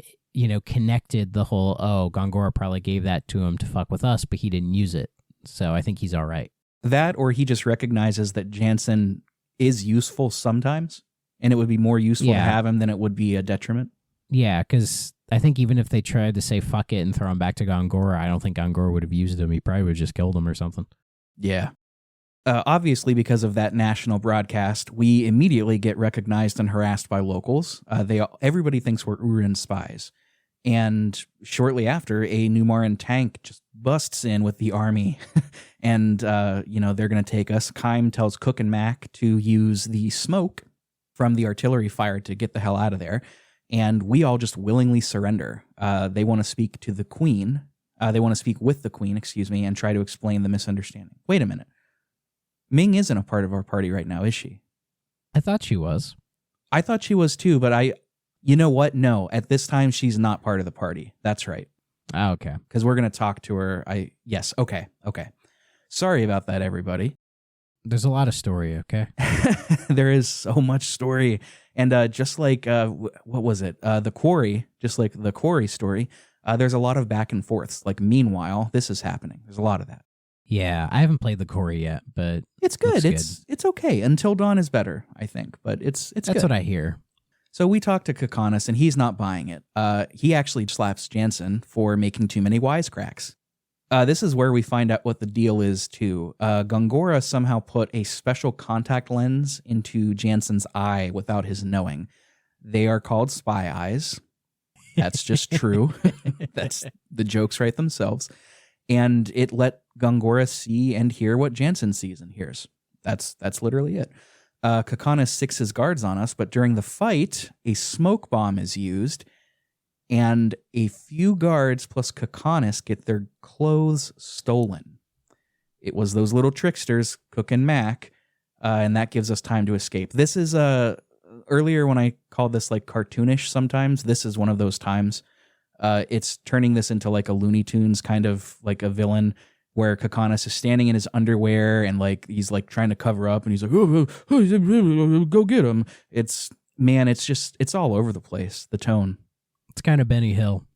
connected the whole, Gongora probably gave that to him to fuck with us, but he didn't use it. So I think he's all right. That, or he just recognizes that Jansen is useful sometimes, and it would be more useful to have him than it would be a detriment. Yeah, because I think even if they tried to say fuck it and throw him back to Gongora, I don't think Gongora would have used him. He probably would have just killed him or something. Yeah. Obviously, because of that national broadcast, we immediately get recognized and harassed by locals. Everybody thinks we're Urin spies. And shortly after, a Numaran tank just busts in with the army. And, they're going to take us. Keim tells Cook and Mac to use the smoke from the artillery fire to get the hell out of there. And we all just willingly surrender. They want to speak to the Queen. They want to speak with the Queen, and try to explain the misunderstanding. Wait a minute. Ming isn't a part of our party right now, is she? I thought she was. I thought she was too, but you know what? No, at this time, she's not part of the party. That's right. Oh, okay. Because we're going to talk to her. Yes, okay. Sorry about that, everybody. There's a lot of story, okay? There is so much story. And just like, what was it? The Quarry, just like the Quarry story, there's a lot of back and forths. Like, meanwhile, this is happening. There's a lot of that. Yeah, I haven't played the Quarry yet, but it's good. It's okay. Until Dawn is better, I think. But it's That's good. what I hear. So we talked to Kakanis, and he's not buying it. He actually slaps Jansen for making too many wisecracks. This is where we find out what the deal is, too. Gongora somehow put a special contact lens into Jansen's eye without his knowing. They are called spy eyes. That's just true. That's the jokes write themselves. And it let Gongora see and hear what Jansen sees and hears. That's literally it. Kakanis sicks his guards on us, but during the fight, a smoke bomb is used, and a few guards plus Kakanis get their clothes stolen. It was those little tricksters, Cook and Mac, and that gives us time to escape. This is earlier when I called this like cartoonish sometimes, this is one of those times. It's turning this into like a Looney Tunes kind of like a villain where Kakanis is standing in his underwear and like he's like trying to cover up and he's like, go get him. It's all over the place, the tone. It's kind of Benny Hill.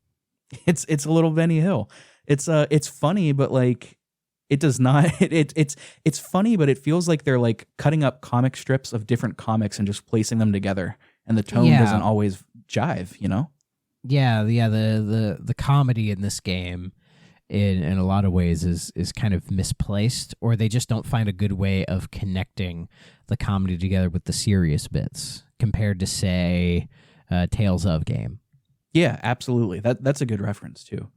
It's a little Benny Hill. It's funny, but like it does not. It's funny, but it feels like they're like cutting up comic strips of different comics and just placing them together, and the tone doesn't always jive. Yeah. The comedy in this game, in a lot of ways, is kind of misplaced, or they just don't find a good way of connecting the comedy together with the serious bits compared to, say, Tales of game. Yeah, absolutely. That's a good reference too.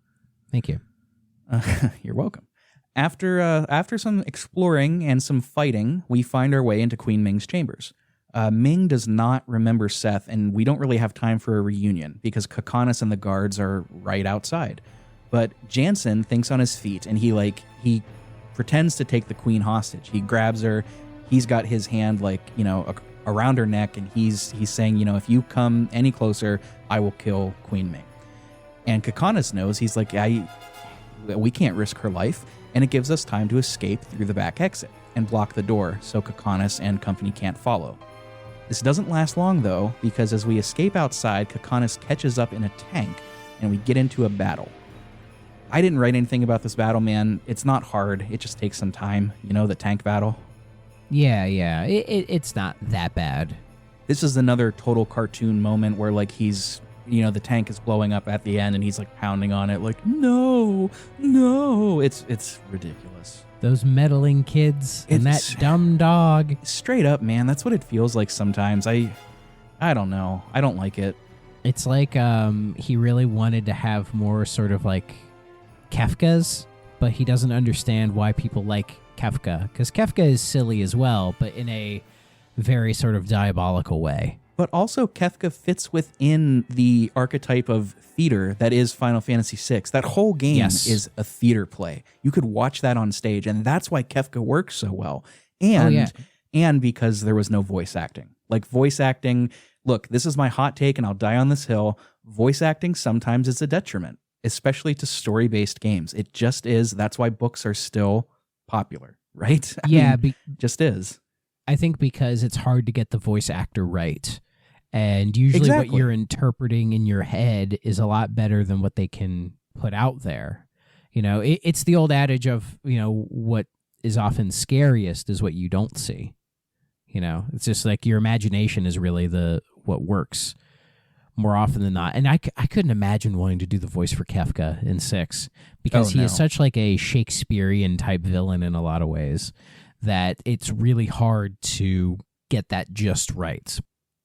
Thank you. You're welcome. After some exploring and some fighting, we find our way into Queen Ming's chambers. Ming does not remember Seth, and we don't really have time for a reunion because Kakanis and the guards are right outside. But Jansen thinks on his feet, and he pretends to take the queen hostage. He grabs her. He's got his hand around her neck, and he's saying, if you come any closer, I will kill Queen Ming. And Kakanis knows. He's like, we can't risk her life, and it gives us time to escape through the back exit and block the door so Kakanis and company can't follow. This doesn't last long, though, because as we escape outside, Kakanis catches up in a tank, and we get into a battle. I didn't write anything about this battle, man. It's not hard. It just takes some time. The tank battle. Yeah. It's not that bad. This is another total cartoon moment where, like, he's, the tank is blowing up at the end and he's, like, pounding on it, like, no. It's ridiculous. Those meddling kids and that dumb dog. Straight up, man. That's what it feels like sometimes. I don't know. I don't like it. It's like he really wanted to have more sort of, like, Kefka's, but he doesn't understand why people like Kefka, because Kefka is silly as well, but in a very sort of diabolical way. But also Kefka fits within the archetype of theater that is Final Fantasy VI. That whole game is a theater play. You could watch that on stage, and that's why Kefka works so well. And because there was no voice acting. Like, voice acting, look, this is my hot take, and I'll die on this hill. Voice acting sometimes is a detriment. especially to story-based games. It just is. That's why books are still popular, right? Yeah, just is. I think because it's hard to get the voice actor right. And usually Exactly. what you're interpreting in your head is a lot better than what they can put out there. You know, it's the old adage of, you know, what is often scariest is what you don't see. You know, it's just like your imagination is really what works more often than not. And I couldn't imagine wanting to do the voice for Kefka in 6 because he is such like a Shakespearean type villain in a lot of ways that it's really hard to get that just right.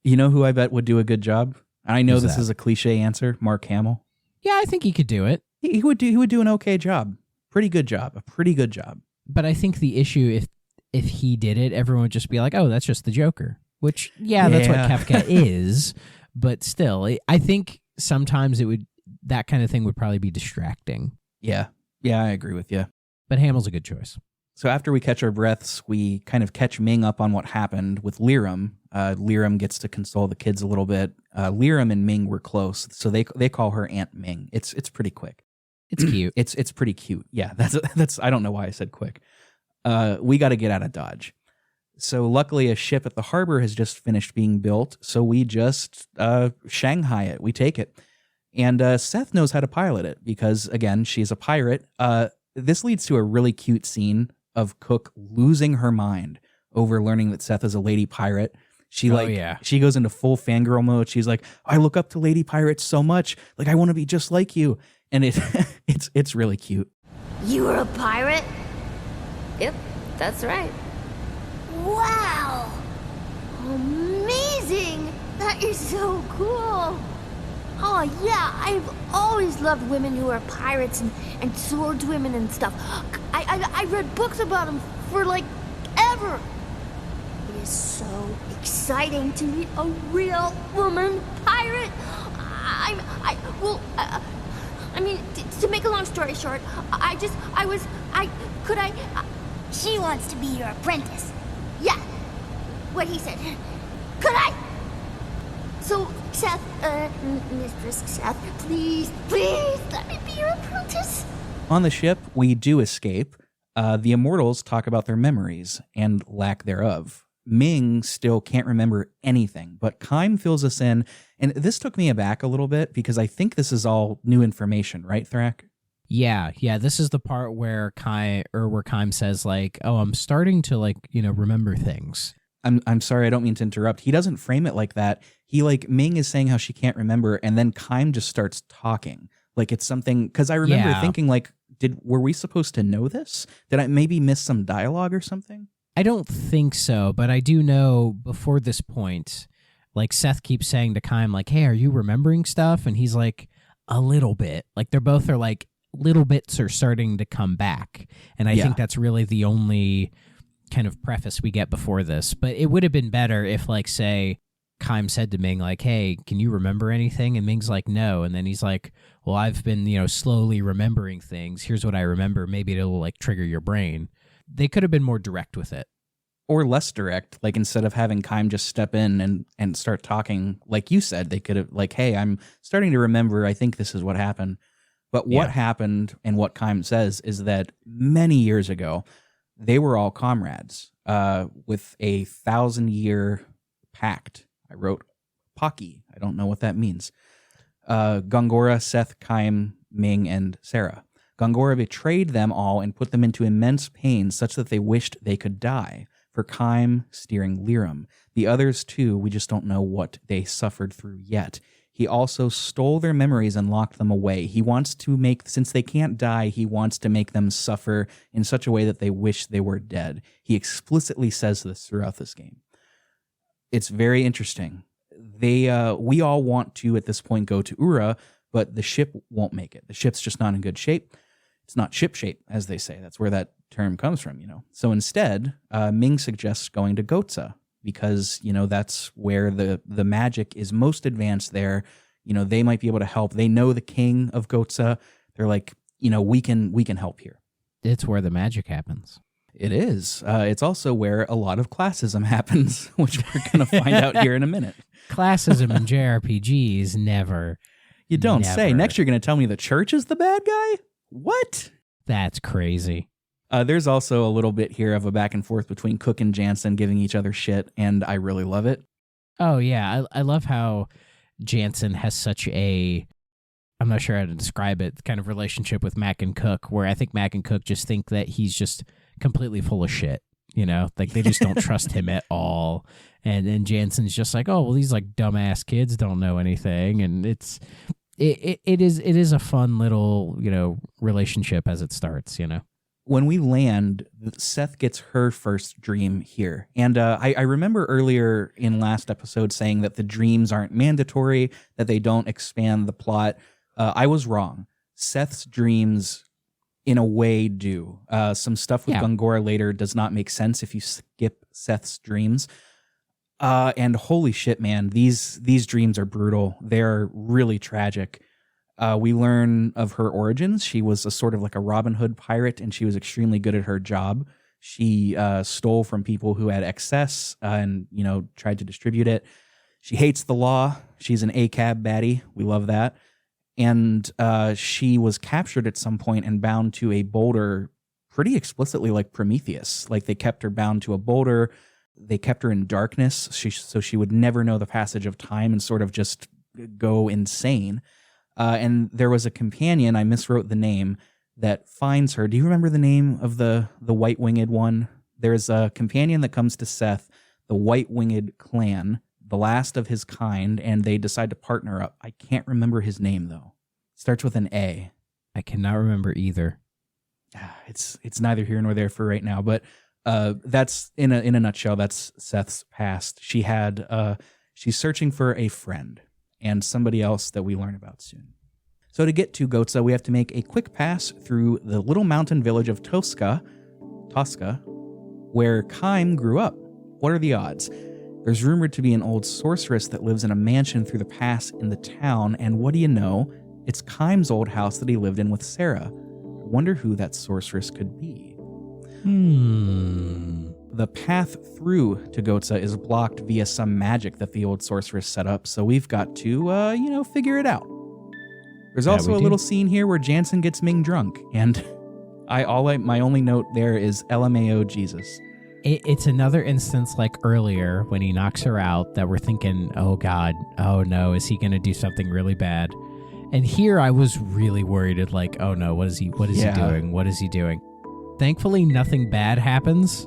You know who I bet would do a good job? I know Who's this that? is a cliche answer. Mark Hamill. Yeah, I think he could do it. He would do an okay job. Pretty good job. A pretty good job. But I think the issue, if he did it, everyone would just be like, oh, that's just the Joker. Which, that's what Kefka is. But still, I think sometimes that kind of thing would probably be distracting. Yeah. Yeah, I agree with you. But Hamill's a good choice. So after we catch our breaths, we kind of catch Ming up on what happened with Liram. Liram gets to console the kids a little bit. Liram and Ming were close, so they call her Aunt Ming. It's pretty quick. It's cute. It's pretty cute. Yeah, that's. I don't know why I said quick. We got to get out of Dodge. So luckily, a ship at the harbor has just finished being built. So we just Shanghai it. We take it, and Seth knows how to pilot it because again, she's a pirate. This leads to a really cute scene of Cook losing her mind over learning that Seth is a lady pirate. She she goes into full fangirl mode. She's like, I look up to lady pirates so much. Like, I want to be just like you. And it's really cute. You were a pirate? Yep, that's right. Wow! Amazing! That is so cool! Oh yeah, I've always loved women who are pirates and swordswomen and stuff. I read books about them for like ever. It is so exciting to meet a real woman pirate. I mean, to make a long story short, She wants to be your apprentice. Yeah, what he said. Could I? So, Seth, Mistress Seth, please let me be your apprentice. On the ship, we do escape. The immortals talk about their memories and lack thereof. Ming still can't remember anything, but Kaim fills us in. And this took me aback a little bit because I think this is all new information, right, Thrak? Yeah. This is the part where Kaim says like, "Oh, I'm starting to remember things." I'm sorry, I don't mean to interrupt. He doesn't frame it like that. He Ming is saying how she can't remember, and then Kaim just starts talking like it's something. Because I remember thinking were we supposed to know this? Did I maybe miss some dialogue or something? I don't think so, but I do know before this point, like Seth keeps saying to Kaim, like, "Hey, are you remembering stuff?" And he's like, "A little bit." Like they're both are like little bits are starting to come back, and I think that's really the only kind of preface we get before this. But it would have been better if, like, say, Kaim said to Ming, like, "Hey, can you remember anything?" And Ming's like, "No." And then he's like, "Well, I've been, slowly remembering things. Here's what I remember. Maybe it'll like trigger your brain." They could have been more direct with it. Or less direct, like instead of having Kaim just step in and start talking, like you said, they could have like, "Hey, I'm starting to remember. I think this is what happened." But what happened and what Kaim says is that many years ago, they were all comrades with a 1,000-year pact. I wrote Pocky. I don't know what that means. Gongora, Seth, Kaim, Ming, and Sarah. Gongora betrayed them all and put them into immense pain such that they wished they could die. For Kaim steering Liram. The others, too, we just don't know what they suffered through yet. He also stole their memories and locked them away. He wants to since they can't die, he wants to make them suffer in such a way that they wish they were dead. He explicitly says this throughout this game. It's very interesting. We all want to, at this point, go to Ura, but the ship won't make it. The ship's just not in good shape. It's not ship shape, as they say. That's where that term comes from, So instead, Ming suggests going to Gotza because, that's where the magic is most advanced there. They might be able to help. They know the king of Gotza. They're like, we can help here. It's where the magic happens. It is. It's also where a lot of classism happens, which we're going to find out here in a minute. Classism in JRPGs, never. You don't say. Never. Next, you're going to tell me the church is the bad guy? What? That's crazy. There's also a little bit here of a back and forth between Cook and Jansen giving each other shit, and I really love it. Oh, yeah. I love how Jansen has such a, I'm not sure how to describe it, kind of relationship with Mac and Cook, where I think Mac and Cook just think that he's just completely full of shit. Like they just don't trust him at all. And then Jansen's just like, oh, well, these like dumbass kids don't know anything. And it is a fun little, relationship as it starts, When we land, Seth gets her first dream here. And I remember earlier in last episode saying that the dreams aren't mandatory, that they don't expand the plot. I was wrong. Seth's dreams, in a way, do. Some stuff with Gongora later does not make sense if you skip Seth's dreams. And holy shit, man, these dreams are brutal. They're really tragic. We learn of her origins. She was a sort of like a Robin Hood pirate, and she was extremely good at her job. She stole from people who had excess and, tried to distribute it. She hates the law. She's an ACAB baddie. We love that. And she was captured at some point and bound to a boulder pretty explicitly like Prometheus. Like they kept her bound to a boulder. They kept her in darkness so she would never know the passage of time and sort of just go insane. And there was a companion, I miswrote the name, that finds her. Do you remember the name of the white-winged one? There's a companion that comes to Seth, the white-winged clan, the last of his kind, and they decide to partner up. I can't remember his name, though. It starts with an A. I cannot remember either. It's neither here nor there for right now, but that's, in a nutshell, that's Seth's past. She's searching for a friend and somebody else that we learn about soon. So to get to Gotza, we have to make a quick pass through the little mountain village of Tosca, where Kaim grew up. What are the odds? There's rumored to be an old sorceress that lives in a mansion through the pass in the town, and what do you know? It's Kaim's old house that he lived in with Sarah. I wonder who that sorceress could be. The path through to Gotza is blocked via some magic that the old sorceress set up, so we've got to, figure it out. There's also a little scene here where Jansen gets Ming drunk, and my only note there is LMAO Jesus. It's another instance like earlier when he knocks her out that we're thinking, oh God, oh no, is he going to do something really bad? And here I was really worried at like, oh no, what is he doing? What is he doing? Thankfully, nothing bad happens,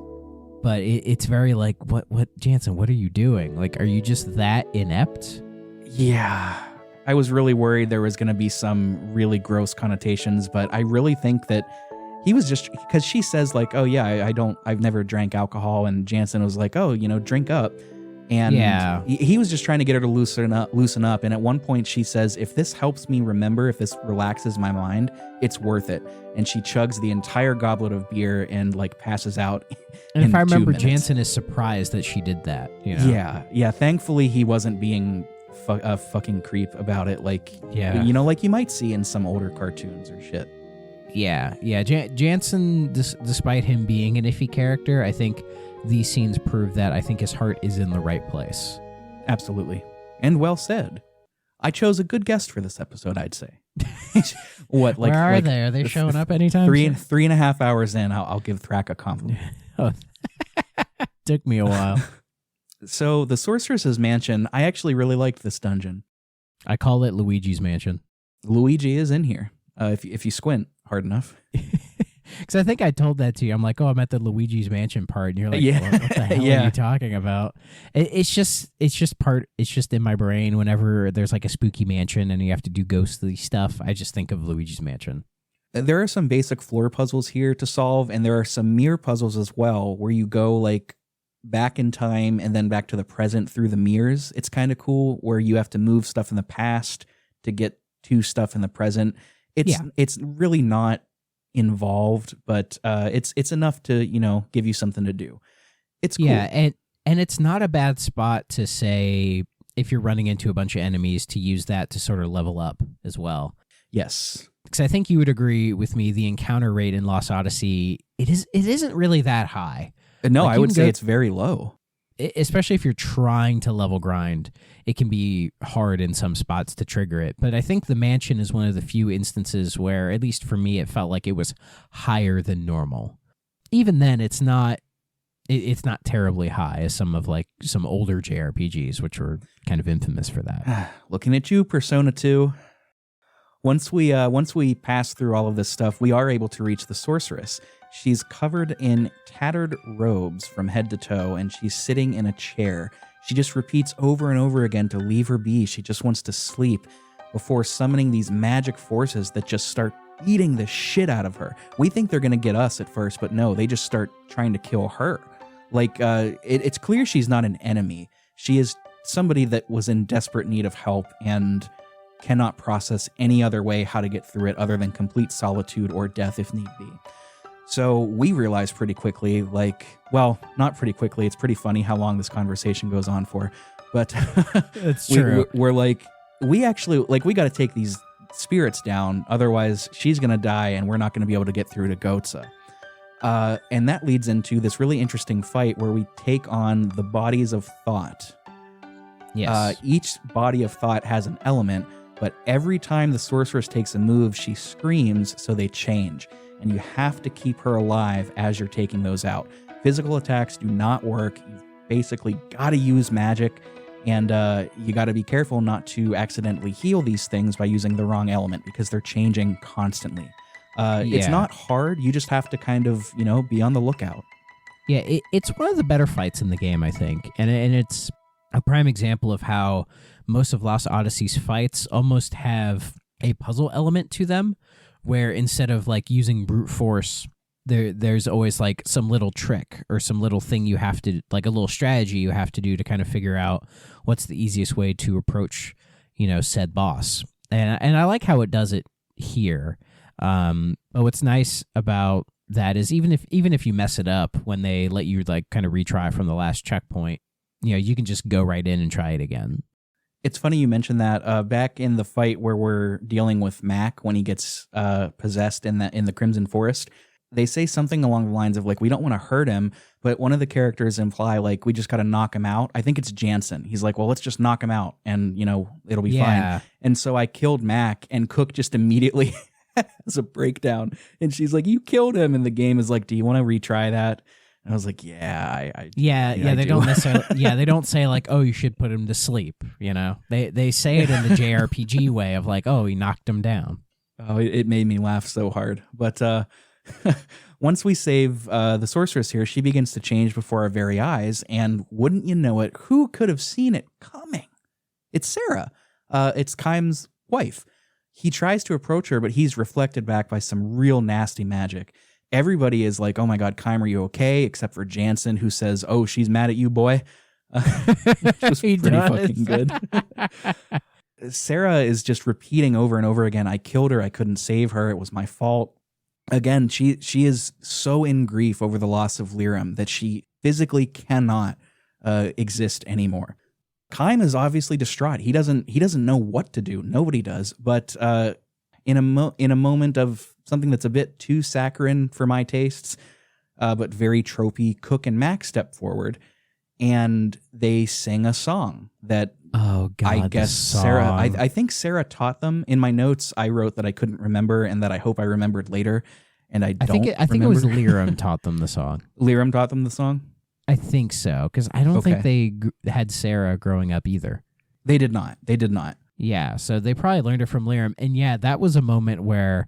but it's very like, what, Jansen, what are you doing? Like, are you just that inept? Yeah. I was really worried there was going to be some really gross connotations, but I really think that he was just, because she says like, oh yeah, I've never drank alcohol, and Jansen was like, oh, drink up. And he was just trying to get her to loosen up. And at one point she says, if this helps me remember, if this relaxes my mind, it's worth it. And she chugs the entire goblet of beer and like passes out. And if I remember, 2 minutes. Jansen is surprised that she did that. Yeah. Thankfully he wasn't being a fucking creep about it. Like, like you might see in some older cartoons or shit. Yeah. Jansen, despite him being an iffy character, I think these scenes prove that I think his heart is in the right place. Absolutely. And well said. I chose a good guest for this episode, I'd say. Where are they? Are they showing up anytime? 3.5 hours in, I'll give Thrak a compliment. Took me a while. So the Sorceress's Mansion, I actually really liked this dungeon. I call it Luigi's Mansion. Luigi is in here, if you squint hard enough. Because I think I told that to you. I'm like, oh, I'm at the Luigi's Mansion part, and you're like, what the hell are you talking about? It's just in my brain. Whenever there's like a spooky mansion and you have to do ghostly stuff, I just think of Luigi's Mansion. There are some basic floor puzzles here to solve, and there are some mirror puzzles as well, where you go like back in time and then back to the present through the mirrors. It's kind of cool, where you have to move stuff in the past to get to stuff in the present. It's really not involved, but it's enough to give you something to do. It's cool. And it's not a bad spot to say, if you're running into a bunch of enemies, to use that to sort of level up as well. Yes, because I think you would agree with me, the encounter rate in Lost Odyssey, it isn't really that high. No, like, I would say it's very low. Especially if you're trying to level grind. it can be hard in some spots to trigger it. But I think the mansion is one of the few instances where, at least for me, it felt like it was higher than normal. Even then, it's not terribly high as some older JRPGs, which were kind of infamous for that. Looking at you, Persona 2. Once we pass through all of this stuff, we are able to reach the sorceress. She's covered in tattered robes from head to toe, and she's sitting in a chair. She just repeats over and over again to leave her be. She just wants to sleep before summoning these magic forces that just start beating the shit out of her. We think they're going to get us at first, but no, they just start trying to kill her. It's clear she's not an enemy. She is somebody that was in desperate need of help and cannot process any other way how to get through it other than complete solitude or death if need be. So we realize pretty quickly, not pretty quickly, it's pretty funny how long this conversation goes on for, but it's true. We're like, we got to take these spirits down, otherwise she's going to die and we're not going to be able to get through to Gotza. And that leads into this really interesting fight where we take on the bodies of thought. Yes. Each body of thought has an element, but every time the sorceress takes a move, she screams, so they change. And you have to keep her alive as you're taking those out. Physical attacks do not work. You've basically got to use magic, and you got to be careful not to accidentally heal these things by using the wrong element because they're changing constantly. It's not hard. You just have to kind of, be on the lookout. Yeah, it's one of the better fights in the game, I think. And it's a prime example of how most of Lost Odyssey's fights almost have a puzzle element to them, where instead of using brute force, there's always some little trick or some little thing you have to, a little strategy you have to do to kind of figure out what's the easiest way to approach, said boss. And I like how it does it here. But what's nice about that is even if you mess it up when they let you kind of retry from the last checkpoint, you can just go right in and try it again. It's funny you mentioned that. Back in the fight where we're dealing with Mac when he gets possessed in the Crimson Forest, they say something along the lines of we don't want to hurt him, but one of the characters imply we just got to knock him out. I think it's Jansen. He's like, well, let's just knock him out and it'll be fine. And so I killed Mac, and Cook just immediately has a breakdown, and she's like, you killed him, and the game is like, do you want to retry that? And I was like, I they don't necessarily, they don't say oh, you should put him to sleep. They say it in the JRPG way of oh, he knocked him down. Oh, it made me laugh so hard. But once we save the sorceress here, she begins to change before our very eyes. And wouldn't you know it, who could have seen it coming? It's Sarah. It's Kaim's wife. He tries to approach her, but he's reflected back by some real nasty magic. Everybody is like, oh my God, Kaim, are you okay? Except for Jansen, who says, oh, she's mad at you, boy. Which was pretty fucking good. Sarah is just repeating over and over again, I killed her, I couldn't save her, it was my fault. Again, she is so in grief over the loss of Lirim that she physically cannot exist anymore. Kaim is obviously distraught. He doesn't know what to do. Nobody does. But in a moment of something that's a bit too saccharine for my tastes, but very tropey, Cook and Mac step forward, and they sing a song that I guess Sarah. I think Sarah taught them. In my notes, I wrote that I couldn't remember and that I hope I remembered later, and I think it was Lirim taught them the song. Lirim taught them the song? I think so, because I don't think they had Sarah growing up either. They did not. Yeah, so they probably learned it from Lirim. And yeah, that was a moment where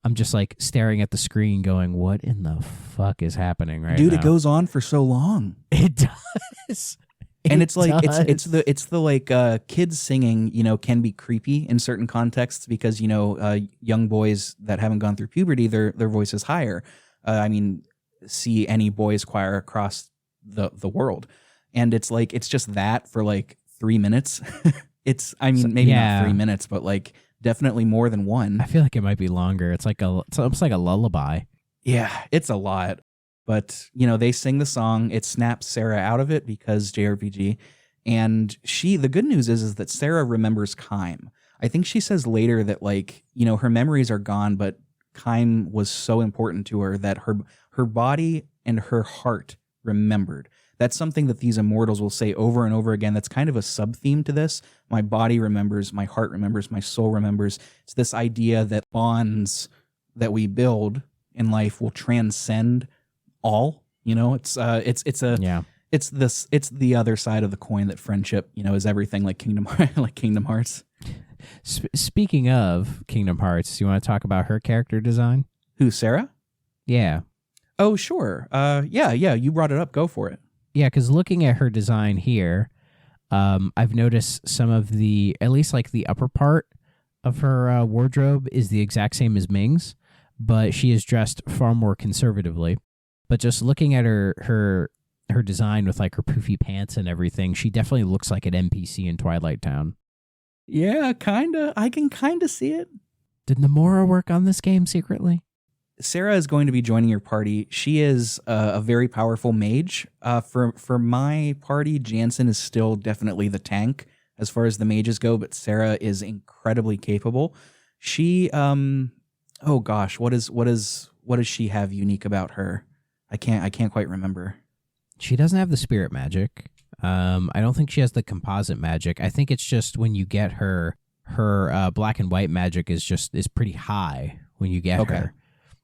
I'm just staring at the screen going, what in the fuck is happening right now? Dude, it goes on for so long. It does. And it's the kids singing, can be creepy in certain contexts because, young boys that haven't gone through puberty, their voice is higher. See any boys choir across the world. And it's just that for 3 minutes. Maybe not 3 minutes, but definitely more than one. I feel like it might be longer. It's almost like a lullaby. Yeah, it's a lot. But, they sing the song. It snaps Sarah out of it because JRPG. And the good news is that Sarah remembers Kaim. I think she says later that her memories are gone, but Kaim was so important to her that her body and her heart remembered. That's something that these immortals will say over and over again. That's kind of a sub-theme to this. My body remembers, my heart remembers, my soul remembers. It's this idea that bonds that we build in life will transcend all. You know, it's the other side of the coin that friendship, you know, is everything like Kingdom Hearts. Speaking of Kingdom Hearts, you want to talk about her character design? Who, Sarah? Yeah. Oh, sure. Yeah, you brought it up. Go for it. Yeah, because looking at her design here, I've noticed some of the, at least like the upper part of her wardrobe is the exact same as Ming's, but she is dressed far more conservatively. But just looking at her design with like her poofy pants and everything, she definitely looks like an NPC in Twilight Town. Yeah, kinda. I can kinda see it. Did Nomura work on this game secretly? Sarah is going to be joining your party. She is a very powerful mage. For my party, Jansen is still definitely the tank as far as the mages go, but Sarah is incredibly capable. She, oh gosh, what does she have unique about her? I can't quite remember. She doesn't have the spirit magic. I don't think she has the composite magic. I think it's just when you get her black and white magic is pretty high when you get her.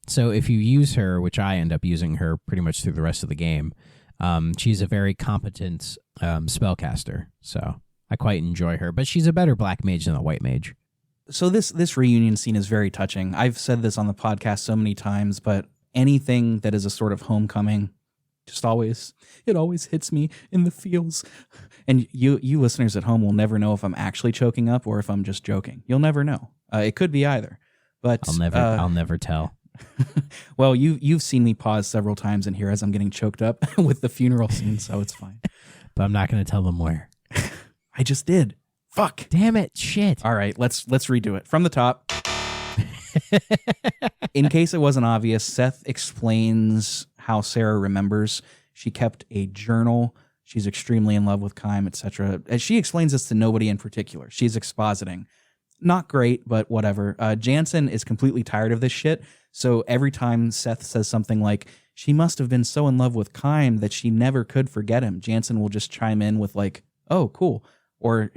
So if you use her, which I end up using her pretty much through the rest of the game, she's a very competent spellcaster. So I quite enjoy her, but she's a better black mage than a white mage. So this reunion scene is very touching. I've said this on the podcast so many times, but anything that is a sort of homecoming, it always hits me in the feels. And you listeners at home will never know if I'm actually choking up or if I'm just joking. You'll never know. It could be either. But I'll never tell. Well, you've seen me pause several times in here as I'm getting choked up with the funeral scene, so it's fine. But I'm not going to tell them where. I just did. Fuck. Damn it. Shit. All right, let's redo it from the top. In case it wasn't obvious, Seth explains how Sarah remembers. She kept a journal. She's extremely in love with Kime, etc. As she explains this to nobody in particular. She's expositing. Not great, but whatever. Jansen is completely tired of this shit. So every time Seth says something like, she must have been so in love with Kime that she never could forget him, Jansen will just chime in with like, oh, cool. Or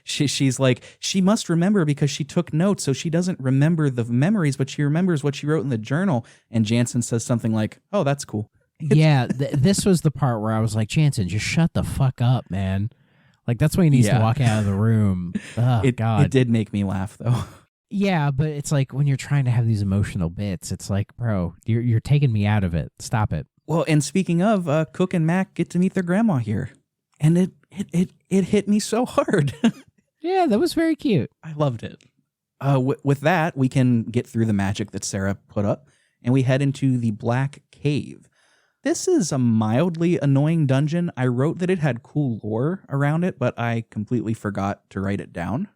she's like, she must remember because she took notes, so she doesn't remember the memories, but she remembers what she wrote in the journal. And Jansen says something like, oh, that's cool. Yeah, this was the part where I was like, Jansen, just shut the fuck up, man. Like, that's why he needs to walk out of the room. Oh, God. It did make me laugh, though. Yeah, but it's like when you're trying to have these emotional bits, it's like, bro, you're taking me out of it. Stop it. Well, and speaking of, Cook and Mac get to meet their grandma here. And it hit me so hard. Yeah, that was very cute. I loved it. With that, we can get through the magic that Sarah put up, and we head into the Black Cave. This is a mildly annoying dungeon. I wrote that it had cool lore around it, but I completely forgot to write it down.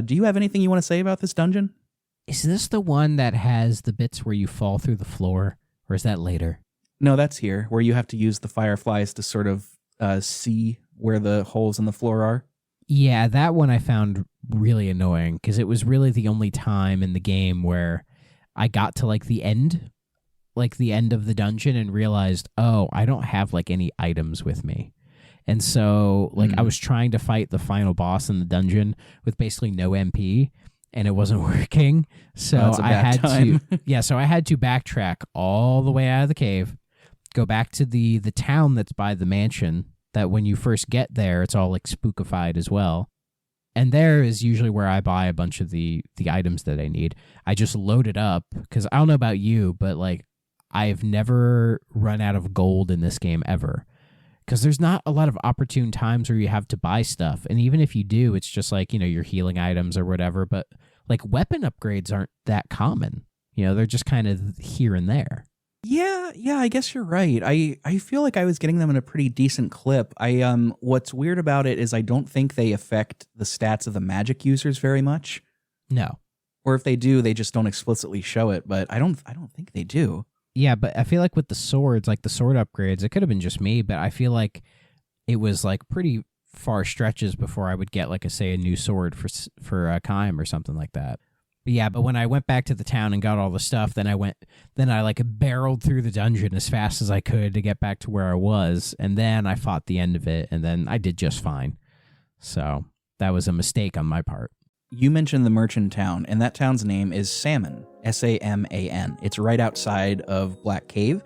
Do you have anything you want to say about this dungeon? Is this the one that has the bits where you fall through the floor, or is that later? No, that's here, where you have to use the fireflies to sort of see where the holes in the floor are. Yeah, that one I found really annoying, because it was really the only time in the game where I got to the end of the dungeon and realized, oh, I don't have any items with me. And so I was trying to fight the final boss in the dungeon with basically no MP, and it wasn't working. So I had to backtrack all the way out of the cave, go back to the town that's by the mansion, that when you first get there, it's all spookified as well. And there is usually where I buy a bunch of the items that I need. I just load it up, because I don't know about you, but I've never run out of gold in this game ever. Because there's not a lot of opportune times where you have to buy stuff. And even if you do, it's just your healing items or whatever. But weapon upgrades aren't that common. They're just kind of here and there. Yeah, I guess you're right. I feel like I was getting them in a pretty decent clip. What's weird about it is I don't think they affect the stats of the magic users very much. No. Or if they do, they just don't explicitly show it, but I don't think they do. Yeah, but I feel like with the swords, the sword upgrades, it could have been just me, but I feel like it was pretty far stretches before I would get a new sword for Kime or something like that. But when I went back to the town and got all the stuff, then I like barreled through the dungeon as fast as I could to get back to where I was, and then I fought the end of it, and then I did just fine. So that was a mistake on my part. You mentioned the merchant town, and that town's name is Salmon, S-A-M-A-N. It's right outside of Black Cave.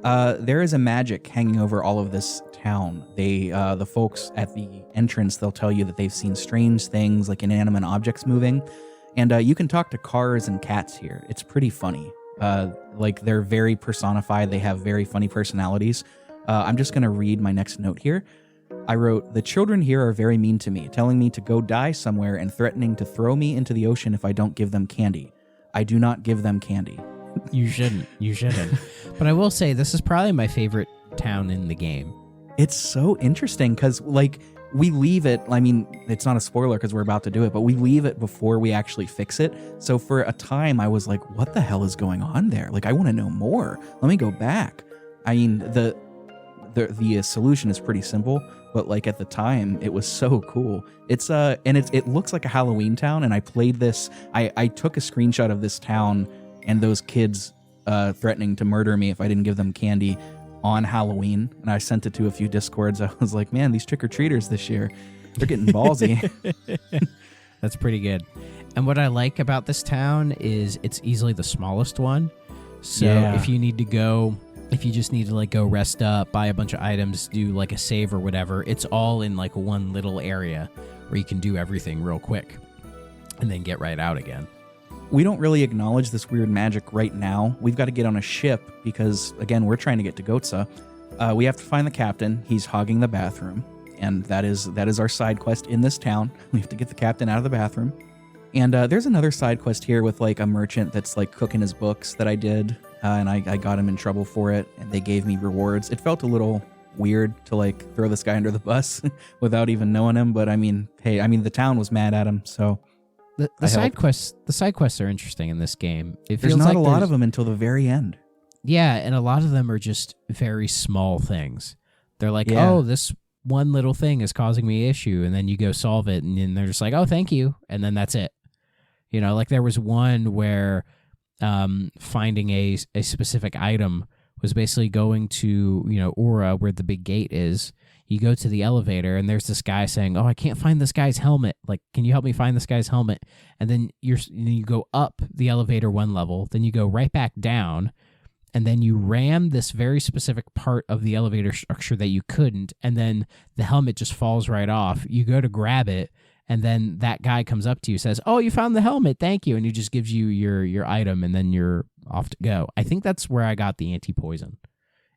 There is a magic hanging over all of this town. The folks at the entrance, they'll tell you that they've seen strange things like inanimate objects moving. And you can talk to cars and cats here. It's pretty funny. Like, they're very personified. They have very funny personalities. I'm just going to read my next note here. I wrote, "The children here are very mean to me, telling me to go die somewhere and threatening to throw me into the ocean if I don't give them candy. I do not give them candy." You shouldn't. But I will say, this is probably my favorite town in the game. It's so interesting because, like, we leave it, I mean, it's not a spoiler because we're about to do it, but we leave it before we actually fix it. So for a time, I was like, what the hell is going on there? Like, I want to know more. Let me go back. I mean, the solution is pretty simple, but like at the time, it was so cool. It looks like a Halloween town, and I played this, I took a screenshot of this town and those kids threatening to murder me if I didn't give them candy on Halloween, and I sent it to a few Discords. I was like, man, these trick-or-treaters this year, they're getting ballsy. That's pretty good. And what I like about this town is it's easily the smallest one. So if you just need to like go rest up, buy a bunch of items, do like a save or whatever, it's all in like one little area where you can do everything real quick and then get right out again. We don't really acknowledge this weird magic right now. We've got to get on a ship because, again, we're trying to get to Gotza. We have to find the captain. He's hogging the bathroom, and that is our side quest in this town. We have to get the captain out of the bathroom. And there's another side quest here with like a merchant that's like cooking his books that I did, and I got him in trouble for it, and they gave me rewards. It felt a little weird to like throw this guy under the bus without even knowing him, but I mean, hey, the town was mad at him, so... The side quests are interesting in this game. There's not a lot of them until the very end. Yeah, and a lot of them are just very small things. They're like, oh, this one little thing is causing me an issue, and then you go solve it, and then they're just like, oh, thank you, and then that's it. You know, like there was one where finding a specific item was basically going to, Aura, where the big gate is. You go to the elevator, and there's this guy saying, oh, I can't find this guy's helmet. Like, can you help me find this guy's helmet? And then you go up the elevator one level, then you go right back down, and then you ram this very specific part of the elevator structure that you couldn't, and then the helmet just falls right off. You go to grab it, and then that guy comes up to you, says, oh, you found the helmet, thank you, and he just gives you your item, and then you're off to go. I think that's where I got the anti-poison,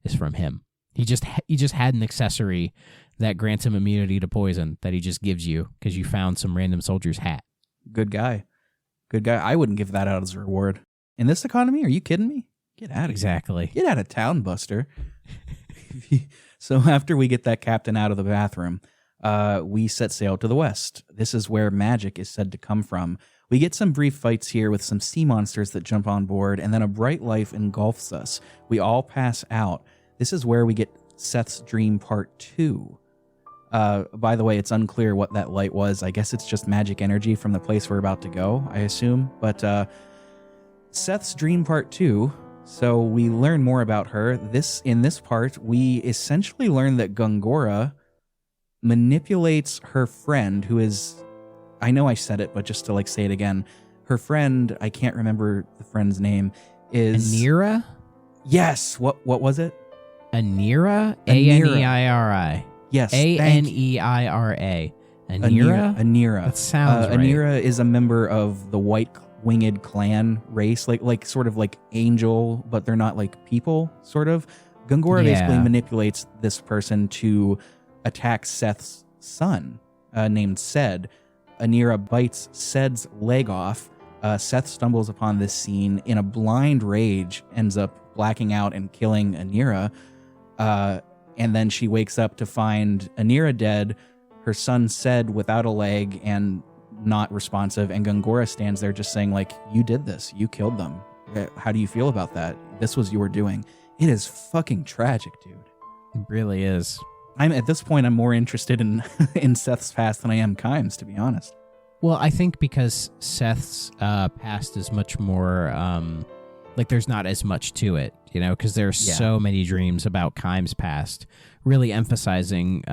is from him. He just had an accessory that grants him immunity to poison that he just gives you because you found some random soldier's hat. Good guy. I wouldn't give that out as a reward. In this economy? Are you kidding me? Get out of here. Exactly. Get out of town, Buster. So after we get that captain out of the bathroom, we set sail to the west. This is where magic is said to come from. We get some brief fights here with some sea monsters that jump on board, and then a bright light engulfs us. We all pass out. This is where we get Seth's Dream Part 2. By the way, it's unclear what that light was. I guess it's just magic energy from the place we're about to go, I assume. But Seth's Dream Part 2, so we learn more about her. In this part, we essentially learn that Gongora manipulates her friend, who is... I know I said it, but just to say it again. Her friend, I can't remember the friend's name, is... Anira? Yes. What was it? Anira? A-N-E-I-R-I. Yes. A-N-E-I-R-A. Anira? That sounds right. Anira is a member of the White Winged Clan race, like sort of like angel, but they're not like people, sort of. Gongora basically manipulates this person to attack Seth's son, named Sed. Anira bites Sed's leg off. Seth stumbles upon this scene in a blind rage, ends up blacking out and killing Anira. And then she wakes up to find Anira dead, her son Sed without a leg and not responsive, and Gongora stands there just saying, you did this. You killed them. How do you feel about that? This was your doing. It is fucking tragic, dude. It really is. At this point, I'm more interested in Seth's past than I am Kime's, to be honest. Well, I think because Seth's past is much more, like there's not as much to it, because there's so many dreams about Kaim's past, really emphasizing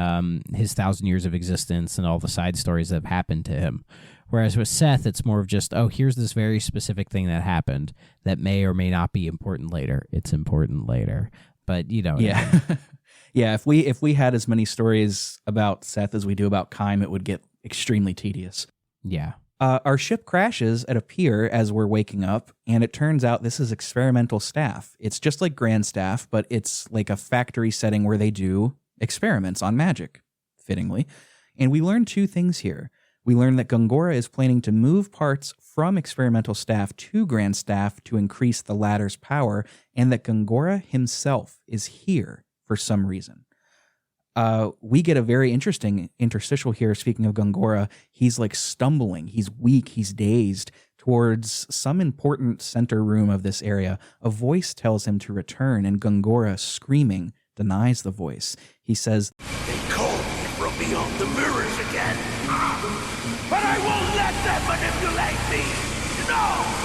his 1,000 years of existence and all the side stories that have happened to him. Whereas with Seth, it's more of just, here's this very specific thing that happened that may or may not be important later. It's important later. But, Yeah. Yeah, if we had as many stories about Seth as we do about Kaim, it would get extremely tedious. Yeah. Our ship crashes at a pier as we're waking up, and it turns out this is experimental staff. It's just like Grand Staff, but it's like a factory setting where they do experiments on magic, fittingly. And we learn 2 things here. We learn that Gongora is planning to move parts from experimental staff to Grand Staff to increase the latter's power, and that Gongora himself is here for some reason. We get a very interesting interstitial here. Speaking of Gongora, he's like stumbling, he's weak, he's dazed towards some important center room of this area. A voice tells him to return, and Gongora, screaming, denies the voice. He says, They call me from beyond the mirrors again. But I won't let them manipulate me. No,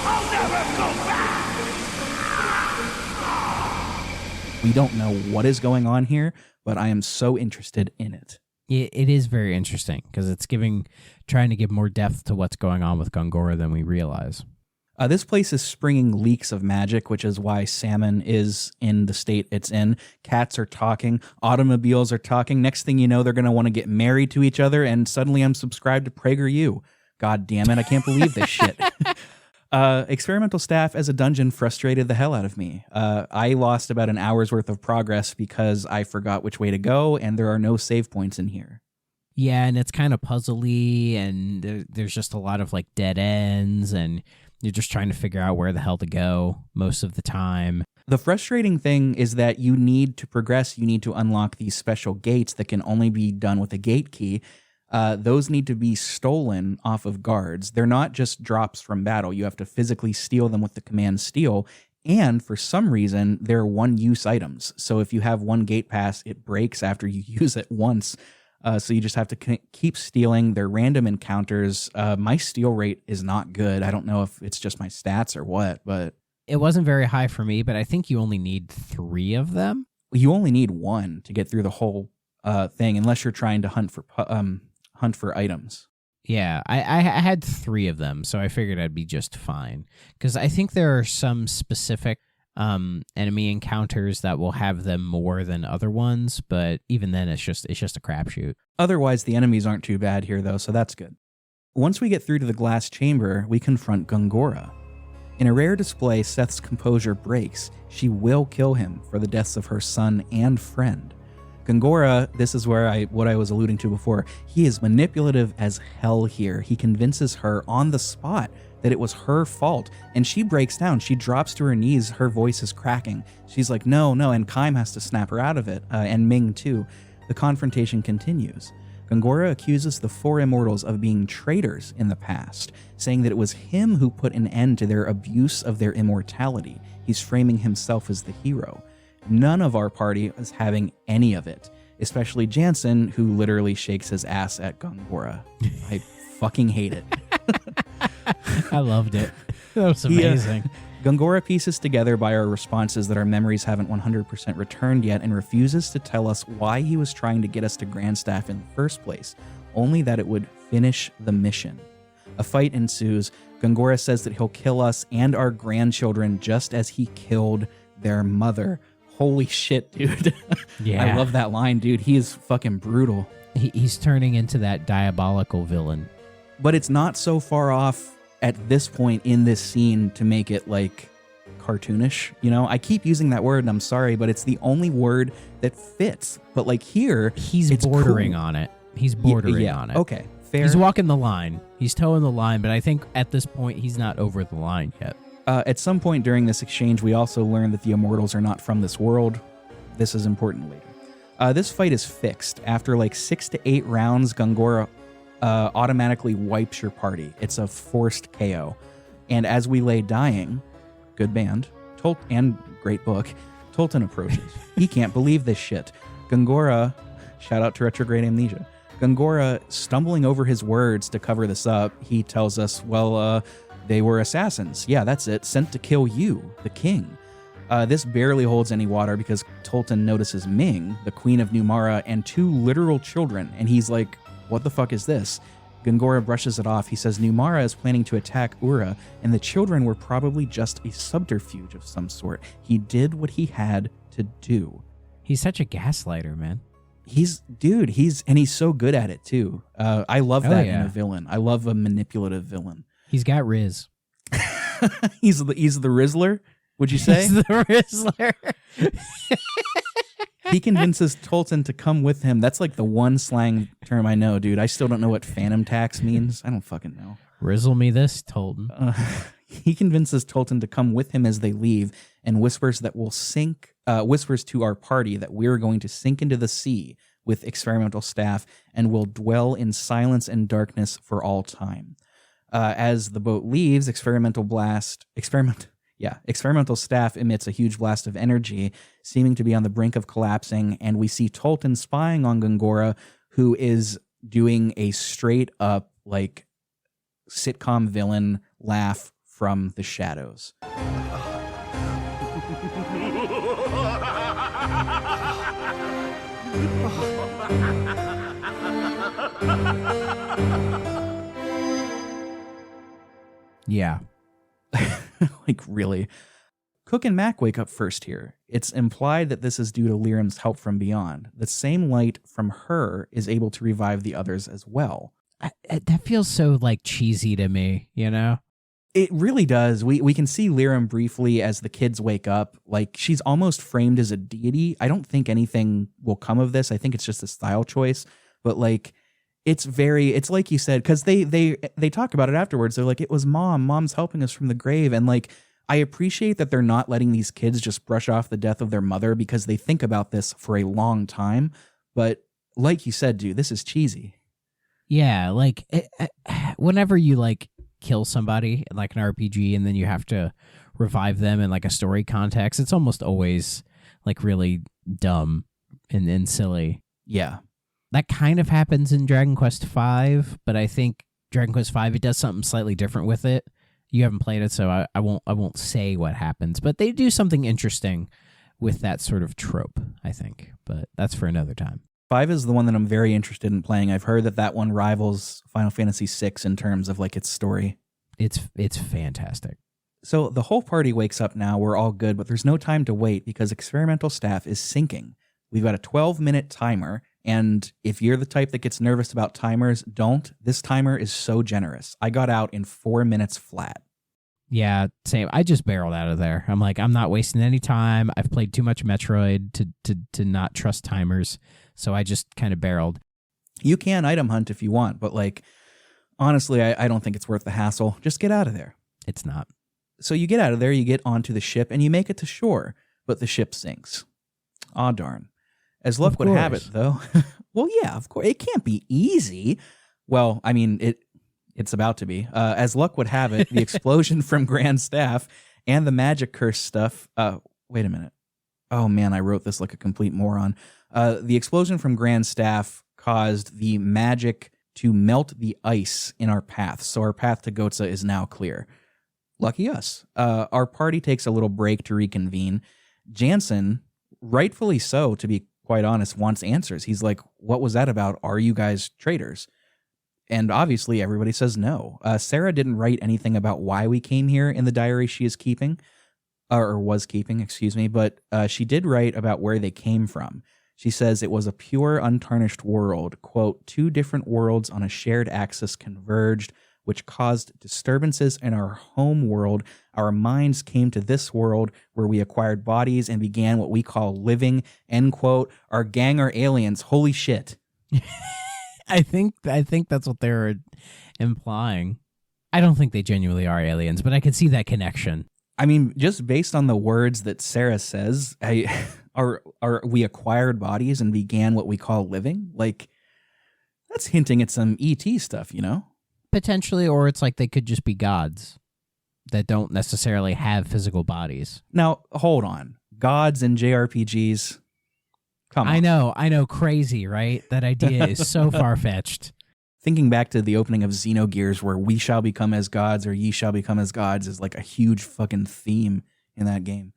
I'll never go back. we don't know what is going on here, but I am so interested in it. It is very interesting because it's trying to give more depth to what's going on with Gongora than we realize. This place is springing leaks of magic, which is why Salmon is in the state it's in. Cats are talking. Automobiles are talking. Next thing you know, they're going to want to get married to each other, and suddenly I'm subscribed to PragerU. God damn it, I can't believe this shit. Experimental staff as a dungeon frustrated the hell out of me. I lost about an hour's worth of progress because I forgot which way to go, and there are no save points in here. Yeah, and it's kind of puzzly, and there's just a lot of like dead ends, and you're just trying to figure out where the hell to go most of the time. The frustrating thing is that you need to progress. You need to unlock these special gates that can only be done with a gate key. Those need to be stolen off of guards. They're not just drops from battle. You have to physically steal them with the command steal. And for some reason, they're one-use items. So if you have one gate pass, it breaks after you use it once. So you just have to keep stealing. They're random encounters. My steal rate is not good. I don't know if it's just my stats or what, but... It wasn't very high for me, but I think you only need 3 of them. You only need 1 to get through the whole thing, unless you're trying to hunt for items. Yeah, I had 3 of them, so I figured I'd be just fine. Because I think there are some specific enemy encounters that will have them more than other ones, but even then it's just a crapshoot. Otherwise, the enemies aren't too bad here, though, so that's good. Once we get through to the glass chamber, we confront Gongora. In a rare display, Seth's composure breaks. She will kill him for the deaths of her son and friend. Gongora, this is what I was alluding to before, he is manipulative as hell here. He convinces her on the spot that it was her fault, and she breaks down. She drops to her knees. Her voice is cracking. She's like, no, and Kaim has to snap her out of it, and Ming too. The confrontation continues. Gongora accuses the 4 immortals of being traitors in the past, saying that it was him who put an end to their abuse of their immortality. He's framing himself as the hero. None of our party is having any of it, especially Jansen, who literally shakes his ass at Gongora. I fucking hate it. I loved it. That was amazing. Gongora pieces together by our responses that our memories haven't 100% returned yet and refuses to tell us why he was trying to get us to Grandstaff in the first place, only that it would finish the mission. A fight ensues. Gongora says that he'll kill us and our grandchildren just as he killed their mother. Holy shit, dude. Yeah. I love that line, dude. He is fucking brutal. He's turning into that diabolical villain. But it's not so far off at this point in this scene to make it like cartoonish. You know, I keep using that word and I'm sorry, but it's the only word that fits. But like here, he's bordering on it. He's bordering on it. Okay, fair. He's walking the line. He's towing the line, but I think at this point he's not over the line yet. At some point during this exchange, we also learn that the immortals are not from this world. This is important later. This fight is fixed. After like 6 to 8 rounds, Gongora automatically wipes your party. It's a forced KO. And as we lay dying, good band, and great book, Tolton approaches. He can't believe this shit. Gongora, shout out to Retrograde Amnesia. Gongora, stumbling over his words to cover this up, he tells us, well, they were assassins. Yeah, that's it. Sent to kill you, the king. This barely holds any water because Tolton notices Ming, the queen of Numara, and 2 literal children, and he's like, what the fuck is this? Gongora brushes it off. He says Numara is planning to attack Ura, and the children were probably just a subterfuge of some sort. He did what he had to do. He's such a gaslighter, man. He's so good at it too. I love that in a villain. I love a manipulative villain. He's got Riz. he's the Rizzler, would you say? He's the Rizzler. He convinces Tolton to come with him. That's like the one slang term I know, dude. I still don't know what phantom tax means. I don't fucking know. Rizzle me this, Tolton. He convinces Tolton to come with him as they leave and whispers to our party that we're going to sink into the sea with experimental staff and will dwell in silence and darkness for all time. As the boat leaves, experimental staff emits a huge blast of energy, seeming to be on the brink of collapsing, and we see Tolton spying on Gongora, who is doing a straight up like sitcom villain laugh from the shadows. Yeah. Like, really? Cook and Mac wake up first here. It's implied that this is due to Lyram's help from beyond. The same light from her is able to revive the others as well. That feels so, like, cheesy to me, you know? It really does. We can see Lyram briefly as the kids wake up. Like, she's almost framed as a deity. I don't think anything will come of this. I think it's just a style choice. But, like, it's like you said, because they talk about it afterwards. They're like, it was Mom's helping us from the grave. And, like, I appreciate that they're not letting these kids just brush off the death of their mother because they think about this for a long time. But like you said, dude, this is cheesy. Yeah, like, whenever you, like, kill somebody in like an RPG and then you have to revive them in like a story context, it's almost always like really dumb and silly. Yeah. That kind of happens in Dragon Quest V, but I think Dragon Quest V, it does something slightly different with it. You haven't played it, so I won't say what happens, but they do something interesting with that sort of trope, I think. But that's for another time. 5 is the one that I'm very interested in playing. I've heard that one rivals Final Fantasy VI in terms of like its story. It's fantastic. So the whole party wakes up now. We're all good, but there's no time to wait because experimental staff is sinking. We've got a 12-minute timer, and if you're the type that gets nervous about timers, don't. This timer is so generous. I got out in 4 minutes flat. Yeah, same. I just barreled out of there. I'm like, I'm not wasting any time. I've played too much Metroid to not trust timers. So I just kind of barreled. You can item hunt if you want, but like, honestly, I don't think it's worth the hassle. Just get out of there. It's not. So you get out of there, you get onto the ship, and you make it to shore, but the ship sinks. Aw, darn. As luck would have it, though. Well, yeah, of course. It can't be easy. Well, I mean, it's about to be. As luck would have it, the explosion from Grand Staff and the magic curse stuff. Wait a minute. Oh, man, I wrote this like a complete moron. The explosion from Grand Staff caused the magic to melt the ice in our path. So our path to Gotza is now clear. Lucky us. Our party takes a little break to reconvene. Jansen, rightfully so, to be quite honest, wants answers. He's like, what was that about? Are you guys traitors? And obviously everybody says no. Sarah didn't write anything about why we came here in the diary she is keeping, or was keeping, excuse me, but she did write about where they came from. She says it was a pure, untarnished world. Quote, 2 different worlds on a shared axis converged, which caused disturbances in our home world. Our minds came to this world where we acquired bodies and began what we call living, end quote. Our gang are aliens. Holy shit. I think that's what they're implying. I don't think they genuinely are aliens, but I could see that connection. I mean, just based on the words that Sarah says, are we acquired bodies and began what we call living? Like, that's hinting at some ET stuff, you know? Potentially, or it's like they could just be gods that don't necessarily have physical bodies. Now, hold on. Gods in JRPGs, Come on. I know, crazy, right? That idea is so far-fetched. Thinking back to the opening of Xenogears, where we shall become as gods or ye shall become as gods is like a huge fucking theme in that game.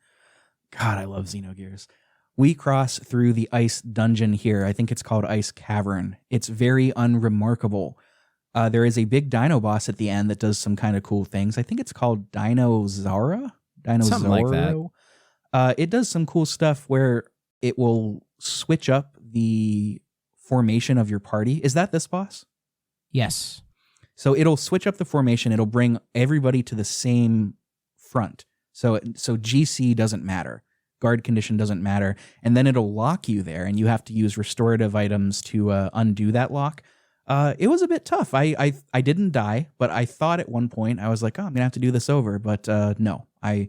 God, I love Xenogears. We cross through the ice dungeon here. I think it's called Ice Cavern. It's very unremarkable. There is a big dino boss at the end that does some kind of cool things. I think it's called Dinozara? Something like that. It does some cool stuff where it will switch up the formation of your party. Is that this boss? Yes. So it'll switch up the formation. It'll bring everybody to the same front. So GC doesn't matter. Guard condition doesn't matter. And then it'll lock you there, and you have to use restorative items to undo that lock. It was a bit tough. I didn't die, but I thought at one point, I was like, oh, I'm going to have to do this over. But no, I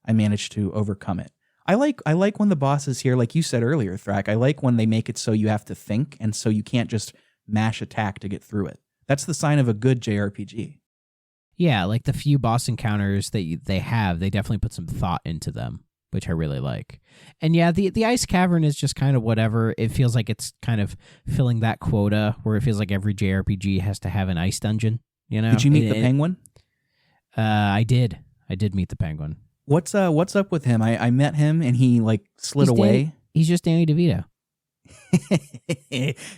managed to overcome it. I like when the boss is here, like you said earlier, Thrak. I like when they make it so you have to think, and so you can't just mash attack to get through it. That's the sign of a good JRPG. Yeah, like the few boss encounters that they have, they definitely put some thought into them, which I really like. And yeah, the Ice Cavern is just kind of whatever. It feels like it's kind of filling that quota where it feels like every JRPG has to have an ice dungeon, you know? Did you meet the penguin? I did. I did meet the penguin. What's up with him? I met him and he like slid away. He's just Danny DeVito.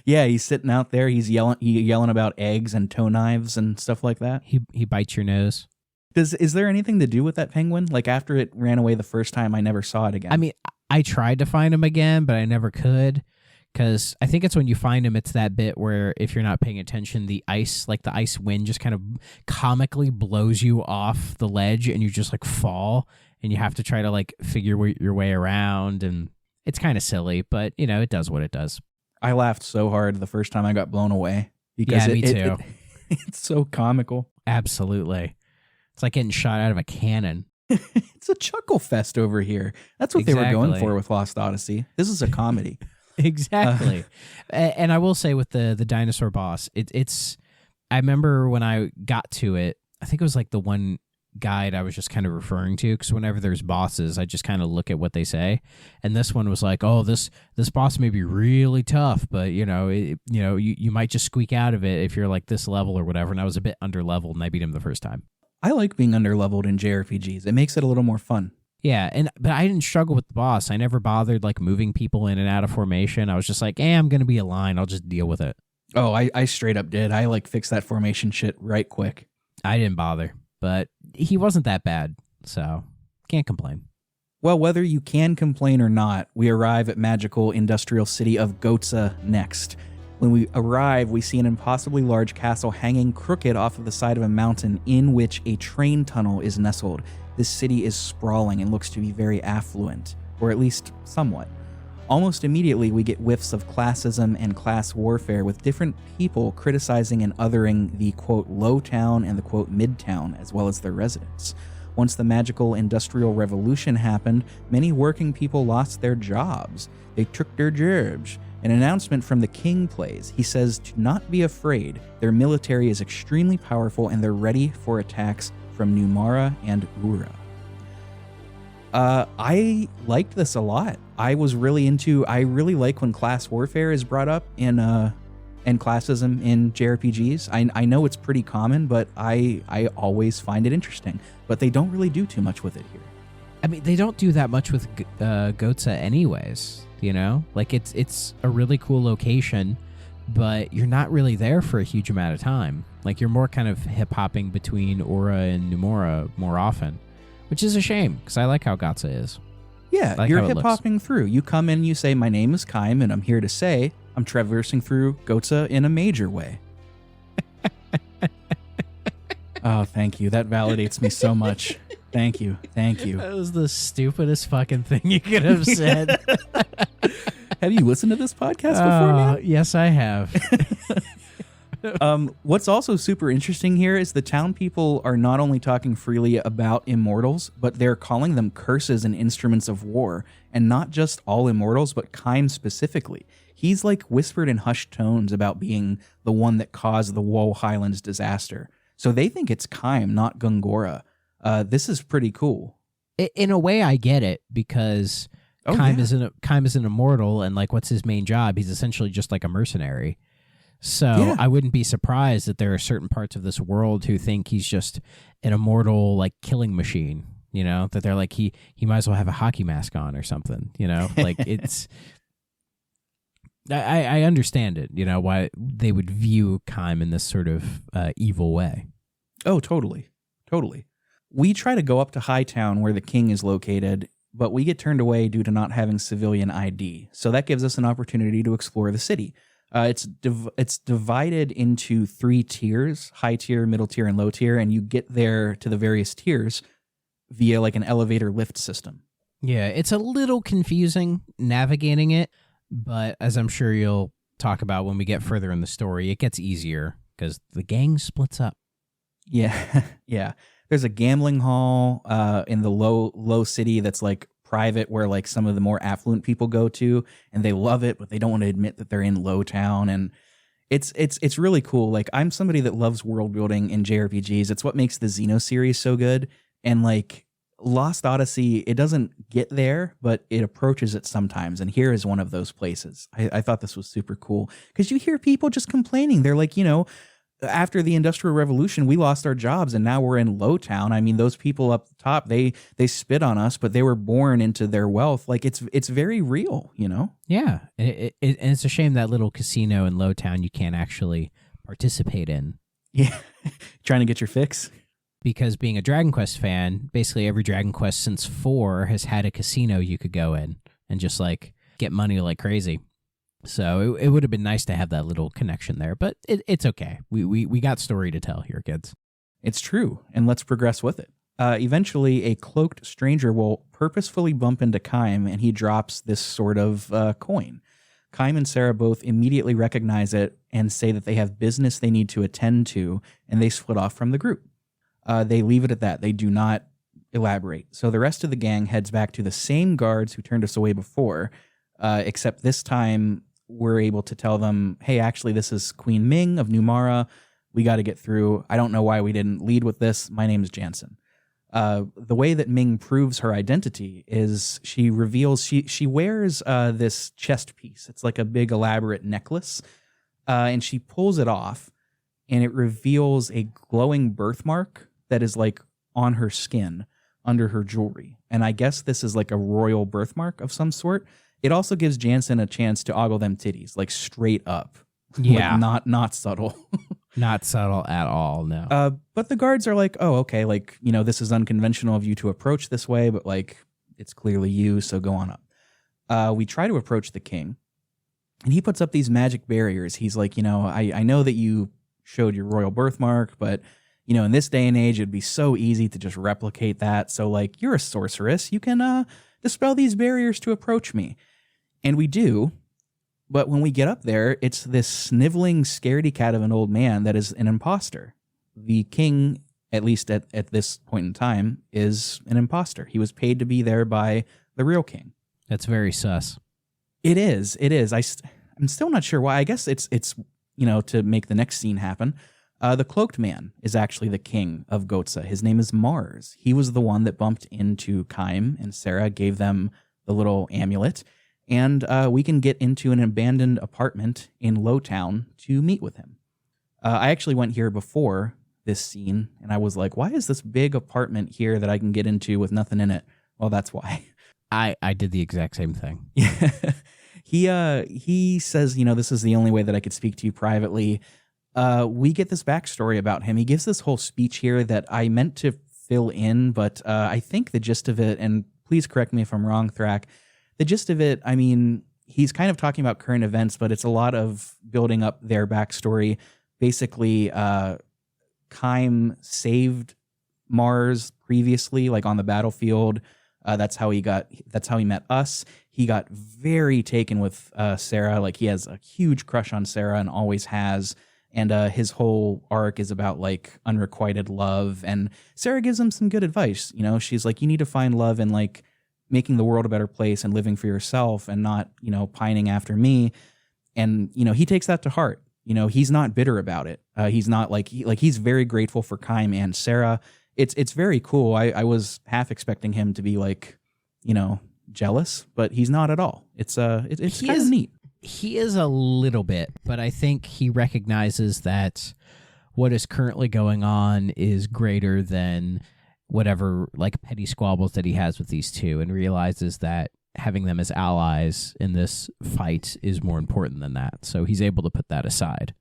Yeah, he's sitting out there. He's yelling about eggs and toe knives and stuff like that. He bites your nose. Is there anything to do with that penguin? Like after it ran away the first time, I never saw it again. I mean, I tried to find him again, but I never could. Because I think it's when you find him, it's that bit where if you're not paying attention, the ice wind just kind of comically blows you off the ledge and you just like fall and you have to try to like figure your way around. And it's kind of silly, but you know, it does what it does. I laughed so hard the first time I got blown away. Because me too. It's so comical. Absolutely. It's like getting shot out of a cannon. It's a chuckle fest over here. That's what they were going for with Lost Odyssey. This is a comedy. Exactly. And I will say with the dinosaur boss, it's I remember when I got to it, I think it was like the one guide I was just kind of referring to, because whenever there's bosses, I just kind of look at what they say. And this one was like, oh, this boss may be really tough, but you might just squeak out of it if you're like this level or whatever. And I was a bit underleveled and I beat him the first time. I like being underleveled in JRPGs. It makes it a little more fun. Yeah, but I didn't struggle with the boss. I never bothered like moving people in and out of formation. I was just like, I'm going to be a line. I'll just deal with it. Oh, I straight up did. I like fixed that formation shit right quick. I didn't bother, but he wasn't that bad, so can't complain. Well, whether you can complain or not, we arrive at magical industrial city of Gotza next. When we arrive, we see an impossibly large castle hanging crooked off of the side of a mountain in which a train tunnel is nestled. This city is sprawling and looks to be very affluent, or at least somewhat. Almost immediately, we get whiffs of classism and class warfare with different people criticizing and othering the, quote, low town and the, quote, mid-town, as well as their residents. Once the magical industrial revolution happened, many working people lost their jobs. They took their jobs. An announcement from the king plays. He says to not be afraid. Their military is extremely powerful and they're ready for attacks from Numara and Ura. I liked this a lot. I really like when class warfare is brought up in and classism in JRPGs. I know it's pretty common, but I always find it interesting. But they don't really do too much with it here. I mean, they don't do that much with Gotza anyways, you know? Like, it's a really cool location, but you're not really there for a huge amount of time. Like, you're more kind of hip-hopping between Ura and Numara more often, which is a shame, because I like how Gotza is. Yeah, like you're hip-hopping through. You come in, you say, my name is Kaim, and I'm here to say I'm traversing through Gotza in a major way. Oh, thank you. That validates me so much. Thank you. That was the stupidest fucking thing you could have said. Have you listened to this podcast before, man? Yes, I have. What's also super interesting here is the town people are not only talking freely about immortals, but they're calling them curses and instruments of war. And not just all immortals, but Kaim specifically. He's like whispered in hushed tones about being the one that caused the Woe Highlands disaster. So they think it's Kaim, not Gongora. This is pretty cool. In a way, I get it, because Kime isn't immortal, and like, what's his main job? He's essentially just like a mercenary. So I wouldn't be surprised that there are certain parts of this world who think he's just an immortal, like, killing machine. You know, that they're like, he might as well have a hockey mask on or something. You know, like it's. I understand it. You know, why they would view Kime in this sort of evil way. Oh, totally. We try to go up to Hightown where the king is located, but we get turned away due to not having civilian ID. So that gives us an opportunity to explore the city. It's divided into 3 tiers: high tier, middle tier, and low tier, and you get there to the various tiers via like an elevator lift system. Yeah, it's a little confusing navigating it, but as I'm sure you'll talk about when we get further in the story, it gets easier because the gang splits up. Yeah, yeah. There's a gambling hall in the low city that's like private, where like some of the more affluent people go to, and they love it, but they don't want to admit that they're in Low Town. And it's really cool. Like, I'm somebody that loves world building in JRPGs. It's what makes the Xeno series so good. And like Lost Odyssey, it doesn't get there, but it approaches it sometimes. And here is one of those places. I thought this was super cool because you hear people just complaining. They're like, after the Industrial Revolution, we lost our jobs and now we're in Low Town. I mean, those people up top, they spit on us, but they were born into their wealth. Like, it's very real, Yeah. And it's a shame that little casino in Low Town you can't actually participate in. Yeah. Trying to get your fix. Because being a Dragon Quest fan, basically every Dragon Quest since 4 has had a casino you could go in and just like get money like crazy. So it would have been nice to have that little connection there, but it's okay. We got story to tell here, kids. It's true, and let's progress with it. Eventually, a cloaked stranger will purposefully bump into Kime, and he drops this sort of coin. Kime and Sarah both immediately recognize it and say that they have business they need to attend to, and they split off from the group. They leave it at that. They do not elaborate. So the rest of the gang heads back to the same guards who turned us away before, except this time we're able to tell them, hey, actually, this is Queen Ming of Numara. We got to get through. I don't know why we didn't lead with this. My name is Jansen. The way that Ming proves her identity is she reveals she wears this chest piece. It's like a big elaborate necklace, and she pulls it off, and it reveals a glowing birthmark that is like on her skin under her jewelry. And I guess this is like a royal birthmark of some sort. It also gives Jansen a chance to ogle them titties, like straight up. Yeah. Like not subtle. Not subtle at all, no. But the guards are like, oh, okay, like, this is unconventional of you to approach this way, but like, it's clearly you, so go on up. We try to approach the king, and he puts up these magic barriers. He's like, I know that you showed your royal birthmark, but, in this day and age, it'd be so easy to just replicate that. So, like, you're a sorceress. You can dispel these barriers to approach me. And we do. But when we get up there, it's this sniveling scaredy cat of an old man that is an imposter. The king, at least at this point in time, is an imposter. He was paid to be there by the real king. That's very sus. It is. I'm still not sure why. I guess it's to make the next scene happen. The cloaked man is actually the king of Gotsa. His name is Mars. He was the one that bumped into Kime and Sarah, gave them the little amulet. And we can get into an abandoned apartment in Low Town to meet with him. I actually went here before this scene, and I was like, why is this big apartment here that I can get into with nothing in it? Well, that's why. I did the exact same thing. He says, this is the only way that I could speak to you privately. We get this backstory about him. He gives this whole speech here that I meant to fill in, but I think the gist of it, and please correct me if I'm wrong, Thrak, the gist of it, I mean, he's kind of talking about current events, but it's a lot of building up their backstory. Basically, Kime saved Mars previously, like on the battlefield. That's how he met us. He got very taken with Sarah. Like, he has a huge crush on Sarah and always has. And his whole arc is about like unrequited love. And Sarah gives him some good advice. She's like, you need to find love in like making the world a better place and living for yourself and not, pining after me. And, he takes that to heart. He's not bitter about it. He's not he's very grateful for Kime and Sarah. It's very cool. I was half expecting him to be like, jealous, but he's not at all. It's kind of neat. He is a little bit, but I think he recognizes that what is currently going on is greater than whatever like petty squabbles that he has with these two, and realizes that having them as allies in this fight is more important than that. So he's able to put that aside.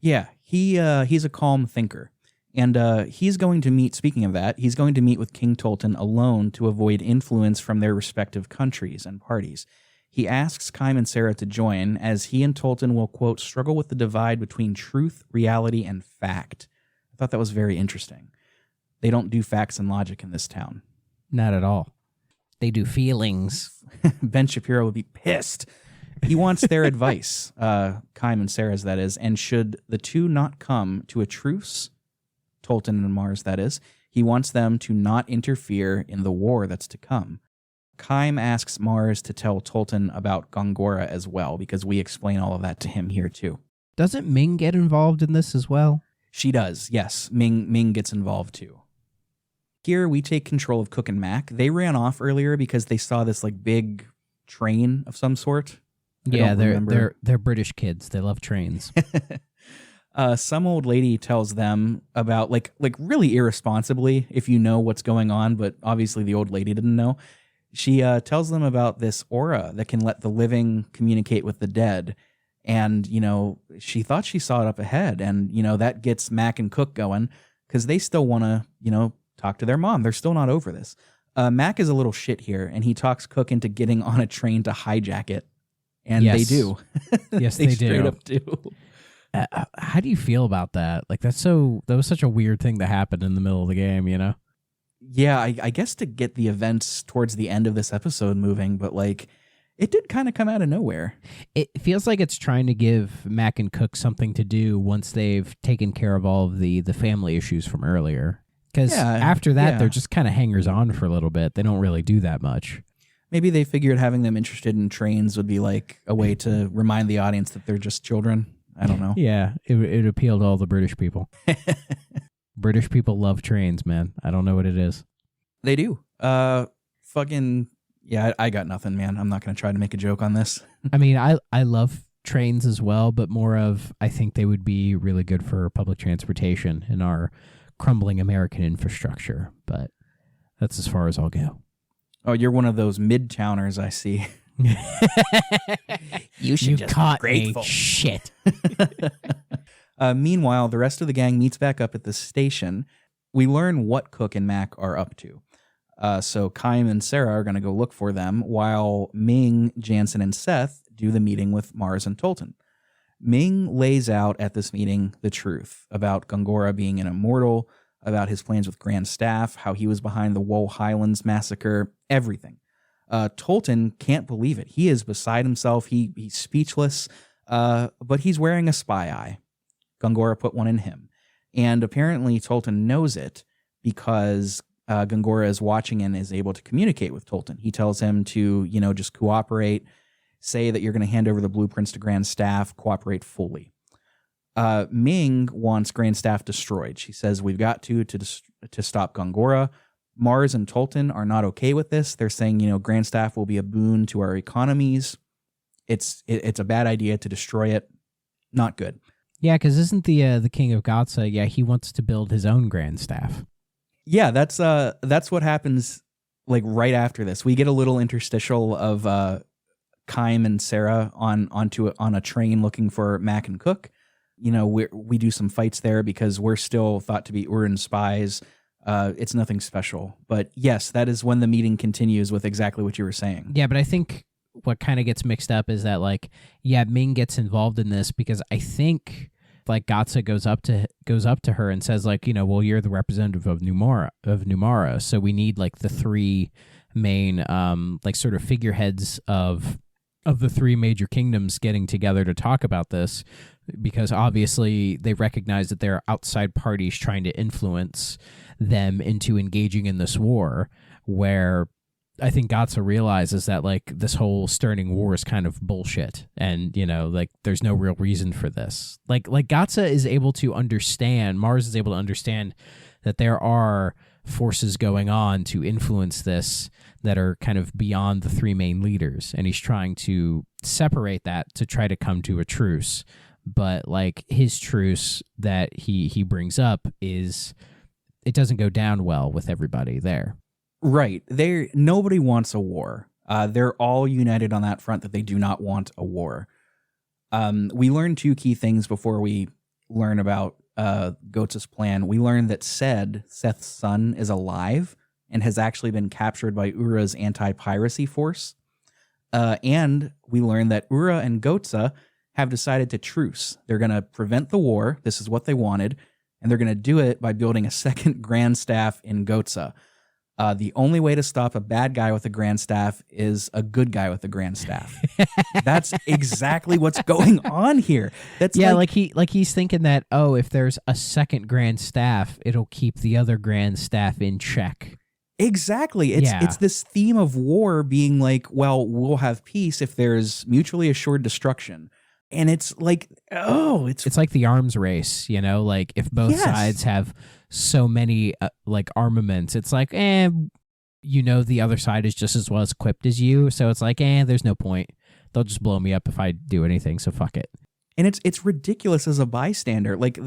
Yeah, he's a calm thinker. And he's going to meet, speaking of that, he's going to meet with King Tolton alone to avoid influence from their respective countries and parties. He asks Kym and Sarah to join, as he and Tolton will, quote, struggle with the divide between truth, reality, and fact. I thought that was very interesting. They don't do facts and logic in this town. Not at all. They do feelings. Ben Shapiro would be pissed. He wants their advice, Kym and Sarah's, that is, and should the two not come to a truce, Tolton and Mars, that is, he wants them to not interfere in the war that's to come. Kym asks Mars to tell Tolton about Gongora as well, because we explain all of that to him here too. Doesn't Ming get involved in this as well? She does, yes. Ming gets involved too. Here we take control of Cook and Mac. They ran off earlier because they saw this like big train of some sort. Yeah, they're British kids. They love trains. Some old lady tells them about like really irresponsibly, if you know what's going on, but obviously the old lady didn't know. She tells them about this aura that can let the living communicate with the dead. And, you know, she thought she saw it up ahead. And, you know, that gets Mac and Cook going because they still want to, you know, talk to their mom. They're still not over this. Mac is a little shit here, and he talks Cook into getting on a train to hijack it. And yes. They do. Yes, they do. Straight up do. How do you feel about that? Like, that was such a weird thing to happen in the middle of the game, you know? Yeah, I guess to get the events towards the end of this episode moving, but like it did kind of come out of nowhere. It feels like it's trying to give Mac and Cook something to do once they've taken care of all of the family issues from earlier. Because after that, they're just kind of hangers-on for a little bit. They don't really do that much. Maybe they figured having them interested in trains would be like a way to remind the audience that they're just children. I don't know. Yeah, it appealed to all the British people. British people love trains, man. I don't know what it is. They do. Fucking, yeah, I got nothing, man. I'm not going to try to make a joke on this. I mean, I love trains as well, but more of, I think they would be really good for public transportation in our crumbling American infrastructure. But that's as far as I'll go. Oh, you're one of those mid-towners, I see. You just caught be grateful. Me. Shit. Meanwhile, the rest of the gang meets back up at the station. We learn what Cook and Mac are up to. So Kym and Sarah are going to go look for them, while Ming, Jansen, and Seth do the meeting with Mars and Tolton. Ming lays out at this meeting the truth about Gongora being an immortal, about his plans with Grand Staff, how he was behind the Woe Highlands massacre, everything. Tolton can't believe it. He is beside himself. He's speechless, but he's wearing a spy eye. Gongora put one in him. And apparently Tolton knows it because Gongora is watching and is able to communicate with Tolton. He tells him to, you know, just cooperate, say that you're going to hand over the blueprints to Grand Staff, cooperate fully. Ming wants Grand Staff destroyed. She says, we've got to stop Gongora. Mars and Tolton are not okay with this. They're saying, you know, Grand Staff will be a boon to our economies. It's a bad idea to destroy it. Not good. Yeah, because isn't the King of Gotsa, he wants to build his own Grand Staff. Yeah, that's what happens like right after this. We get a little interstitial of Kym and Sarah on a train looking for Mac and Cook. You know, we do some fights there because we're still thought to be Urin spies. It's nothing special. But yes, that is when the meeting continues with exactly what you were saying. Yeah, but I think what kind of gets mixed up is that, like, Ming gets involved in this because I think, like, Gotsa goes up to her and says, like, you know, well, you're the representative of Numara, so we need, like, the three main, like, sort of figureheads of the three major kingdoms getting together to talk about this, because obviously they recognize that there are outside parties trying to influence them into engaging in this war, where I think Gotsa realizes that, like, this whole Sterling war is kind of bullshit, and, you know, like, there's no real reason for this. Like Gotsa is able to understand, Mars is able to understand that there are forces going on to influence this that are kind of beyond the three main leaders, and he's trying to separate that to try to come to a truce. But like his truce that he brings up is it doesn't go down well with everybody there. Right. Nobody wants a war. They're all united on that front that they do not want a war. We learned two key things before we learn about Goetze's plan. We learned that Seth's son, is alive and has actually been captured by Ura's anti-piracy force. And we learned that Ura and Goetze have decided to truce. They're going to prevent the war. This is what they wanted. And they're going to do it by building a second Grand Staff in Goetze. The only way to stop a bad guy with a Grand Staff is a good guy with a Grand Staff. That's exactly what's going on here. That's like he's thinking that, if there's a second Grand Staff, it'll keep the other Grand Staff in check. Exactly. It's this theme of war being like, well, we'll have peace if there's mutually assured destruction. And it's like, it's like the arms race, like if both sides have so many like armaments, it's like, the other side is just as well equipped as you. So it's like, there's no point. They'll just blow me up if I do anything. So fuck it. And it's ridiculous as a bystander. Like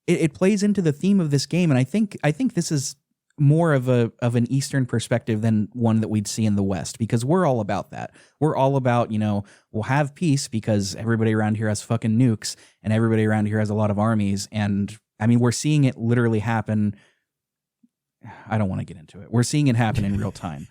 it plays into the theme of this game. And I think this is more of an Eastern perspective than one that we'd see in the West, because we're all about that. We're all about, we'll have peace because everybody around here has fucking nukes and everybody around here has a lot of armies. And I mean, we're seeing it literally happen. I don't want to get into it. We're seeing it happen in real time.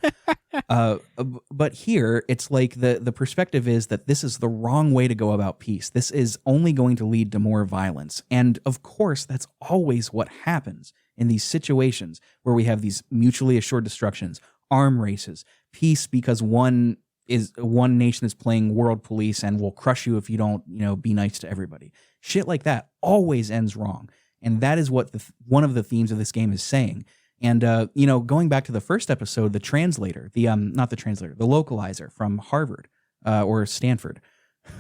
But here it's like the perspective is that this is the wrong way to go about peace. This is only going to lead to more violence. And of course, that's always what happens in these situations where we have these mutually assured destructions, arm races, peace because one nation is playing world police and will crush you if you don't, be nice to everybody. Shit like that always ends wrong. And that is what one of the themes of this game is saying. And, going back to the first episode, the translator, the localizer from Harvard or Stanford,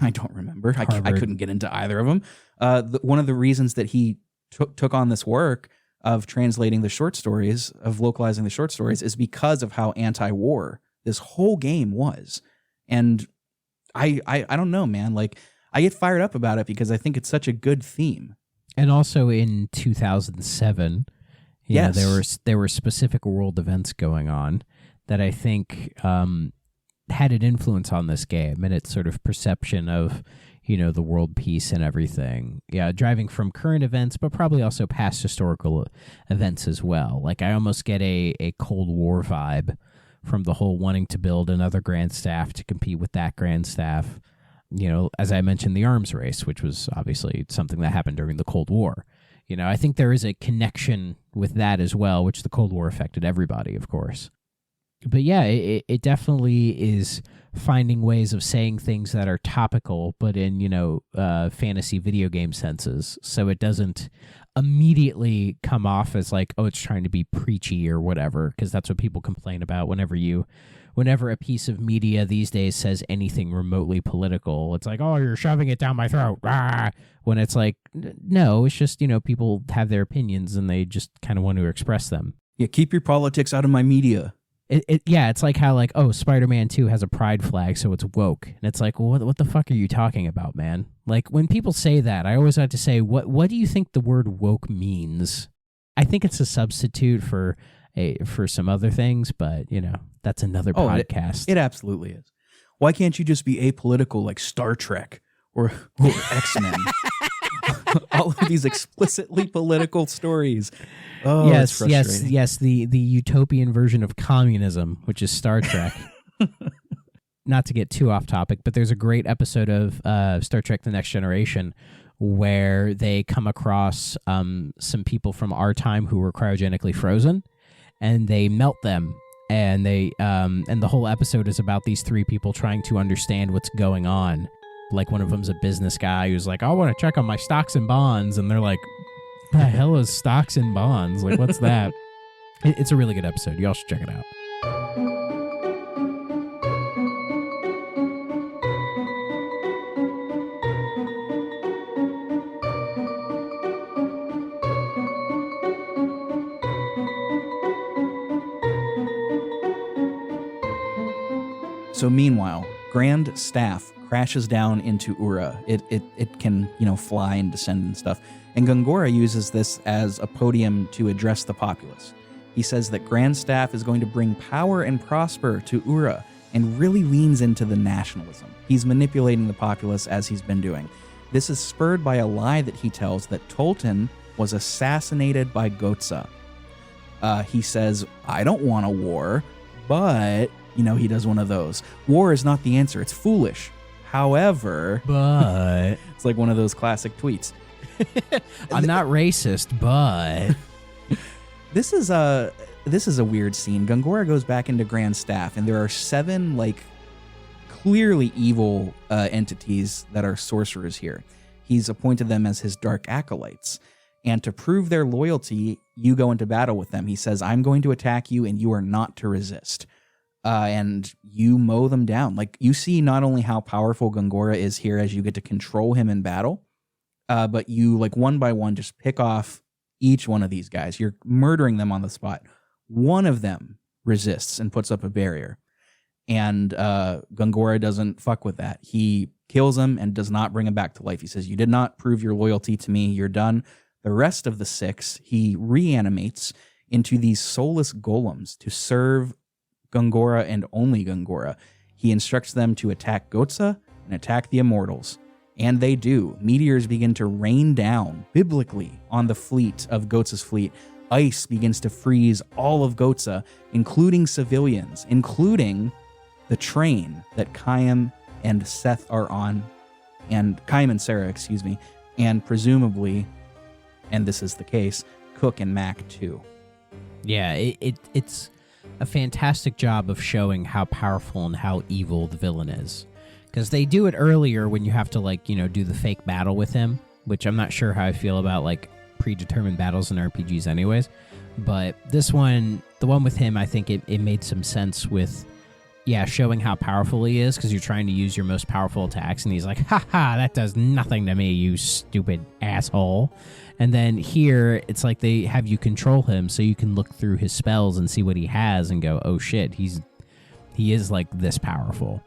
I don't remember. I couldn't get into either of them. One of the reasons that he took on this work of translating the short stories, of localizing the short stories, is because of how anti-war this whole game was. And I don't know, man. Like, I get fired up about it because I think it's such a good theme. And also in 2007, there were specific world events going on that I think had an influence on this game and its sort of perception of, the world peace and everything. Yeah, driving from current events, but probably also past historical events as well. Like, I almost get a Cold War vibe from the whole wanting to build another Grand Staff to compete with that Grand Staff. As I mentioned, the arms race, which was obviously something that happened during the Cold War. I think there is a connection with that as well, which the Cold War affected everybody, of course. But yeah, it definitely is finding ways of saying things that are topical, but in, fantasy video game senses. So it doesn't immediately come off as like, it's trying to be preachy or whatever, because that's what people complain about whenever a piece of media these days says anything remotely political. It's like, you're shoving it down my throat. Rah! When it's like, no, it's just, people have their opinions and they just kind of want to express them. Yeah, keep your politics out of my media. It's like how Spider-Man 2 has a pride flag, so it's woke. And it's like, well, what the fuck are you talking about, man? Like, when people say that, I always have to say, what do you think the word woke means? I think it's a substitute for some other things, but, that's another podcast. It absolutely is. Why can't you just be apolitical like Star Trek or X-Men? All of these explicitly political stories. Oh, yes, it's frustrating. yes. The utopian version of communism, which is Star Trek. Not to get too off topic, but there's a great episode of Star Trek: The Next Generation where they come across some people from our time who were cryogenically frozen, and they melt them. And the whole episode is about these three people trying to understand what's going on. Like, one of them's a business guy who's like, I want to check on my stocks and bonds. And they're like, the hell is stocks and bonds? Like, what's that? It's a really good episode. Y'all should check it out. So meanwhile, Grand Staff crashes down into Ura. It can, fly and descend and stuff. And Gongora uses this as a podium to address the populace. He says that Grand Staff is going to bring power and prosper to Ura, and really leans into the nationalism. He's manipulating the populace as he's been doing. This is spurred by a lie that he tells that Tolton was assassinated by Gotza. He says, I don't want a war, but, he does one of those. War is not the answer. It's foolish. However, but it's like one of those classic tweets. I'm not racist, but This is a weird scene. Gongora goes back into Grand Staff, and there are 7 clearly evil entities that are sorcerers here. He's appointed them as his dark acolytes, and to prove their loyalty, you go into battle with them. He says, "I'm going to attack you, and you are not to resist." And you mow them down. You see not only how powerful Gongora is here as you get to control him in battle, but you one by one just pick off each one of these guys. You're murdering them on the spot. One of them resists and puts up a barrier. And Gongora doesn't fuck with that. He kills him and does not bring him back to life. He says, you did not prove your loyalty to me. You're done. The rest of the 6, he reanimates into these soulless golems to serve Gongora and only Gongora. He instructs them to attack Gotza and attack the Immortals. And they do. Meteors begin to rain down biblically on the fleet of Gotza's fleet. Ice begins to freeze all of Gotza, including civilians, including the train that Chaim and Seth are on, and Chaim and Sarah, and presumably, and this is the case, Cook and Mac too. Yeah, it's a fantastic job of showing how powerful and how evil the villain is. Because they do it earlier when you have to, do the fake battle with him, which I'm not sure how I feel about, predetermined battles in RPGs anyways. But this one, the one with him, I think it made some sense with, showing how powerful he is, because you're trying to use your most powerful attacks, and he's like, ha-ha, that does nothing to me, you stupid asshole. And then here, it's like they have you control him so you can look through his spells and see what he has and go, oh shit, he is, this powerful.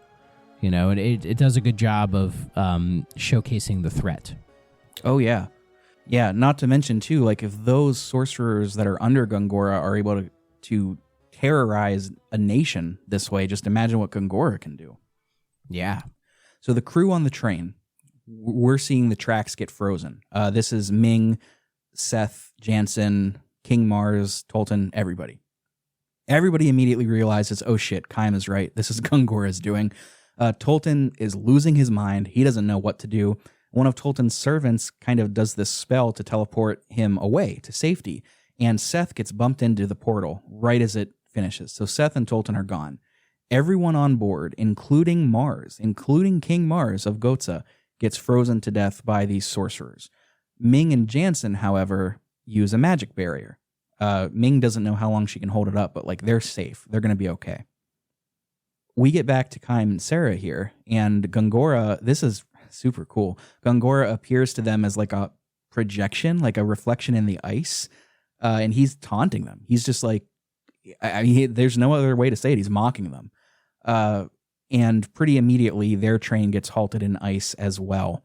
And it does a good job of showcasing the threat. Oh, yeah. Yeah, not to mention, too, if those sorcerers that are under Gongora are able to terrorize a nation this way, just imagine what Gongora can do. Yeah. So the crew on the train, we're seeing the tracks get frozen. This is Ming, Seth, Jansen, King Mars, Tolton, everybody. Everybody immediately realizes, oh shit, Chaim is right. This is Gongora's doing. Tolton is losing his mind. He doesn't know what to do. One of Tolton's servants kind of does this spell to teleport him away to safety, and Seth gets bumped into the portal right as it finishes. So Seth and Tolton are gone. Everyone on board, including Mars, including King Mars of Gotza, gets frozen to death by these sorcerers. Ming and Jansen, however, use a magic barrier. Ming doesn't know how long she can hold it up, but they're safe. They're going to be okay. We get back to Chaim and Sarah here, and Gongora, this is super cool. Gongora appears to them as a projection, a reflection in the ice, and he's taunting them. He's just there's no other way to say it. He's mocking them. And pretty immediately, their train gets halted in ice as well.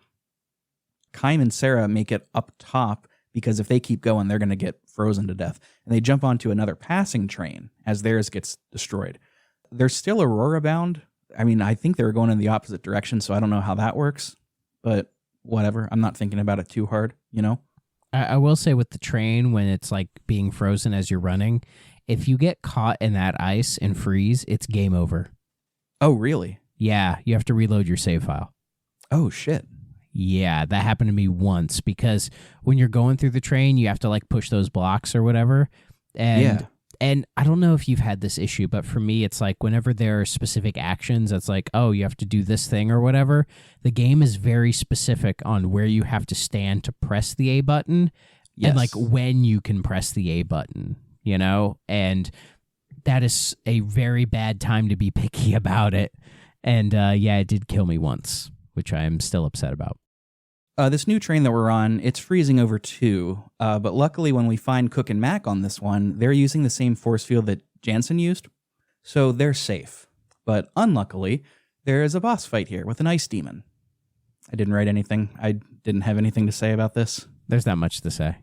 Chaim and Sarah make it up top because if they keep going, they're going to get frozen to death. And they jump onto another passing train as theirs gets destroyed. They're still Aurora bound. I think they were going in the opposite direction, so I don't know how that works. But whatever. I'm not thinking about it too hard, I will say with the train, when it's being frozen as you're running, if you get caught in that ice and freeze, it's game over. Oh, really? Yeah, you have to reload your save file. Oh, shit. Yeah, that happened to me once, because when you're going through the train, you have to push those blocks or whatever. And I don't know if you've had this issue, but for me, it's whenever there are specific actions, it's oh, you have to do this thing or whatever. The game is very specific on where you have to stand to press the A button, yes, and when you can press the A button, and that is a very bad time to be picky about it. And it did kill me once, which I am still upset about. This new train that we're on, it's freezing over too, but luckily when we find Cook and Mac on this one, they're using the same force field that Jansen used, so they're safe. But unluckily, there is a boss fight here with an ice demon. I didn't write anything. I didn't have anything to say about this. There's not much to say.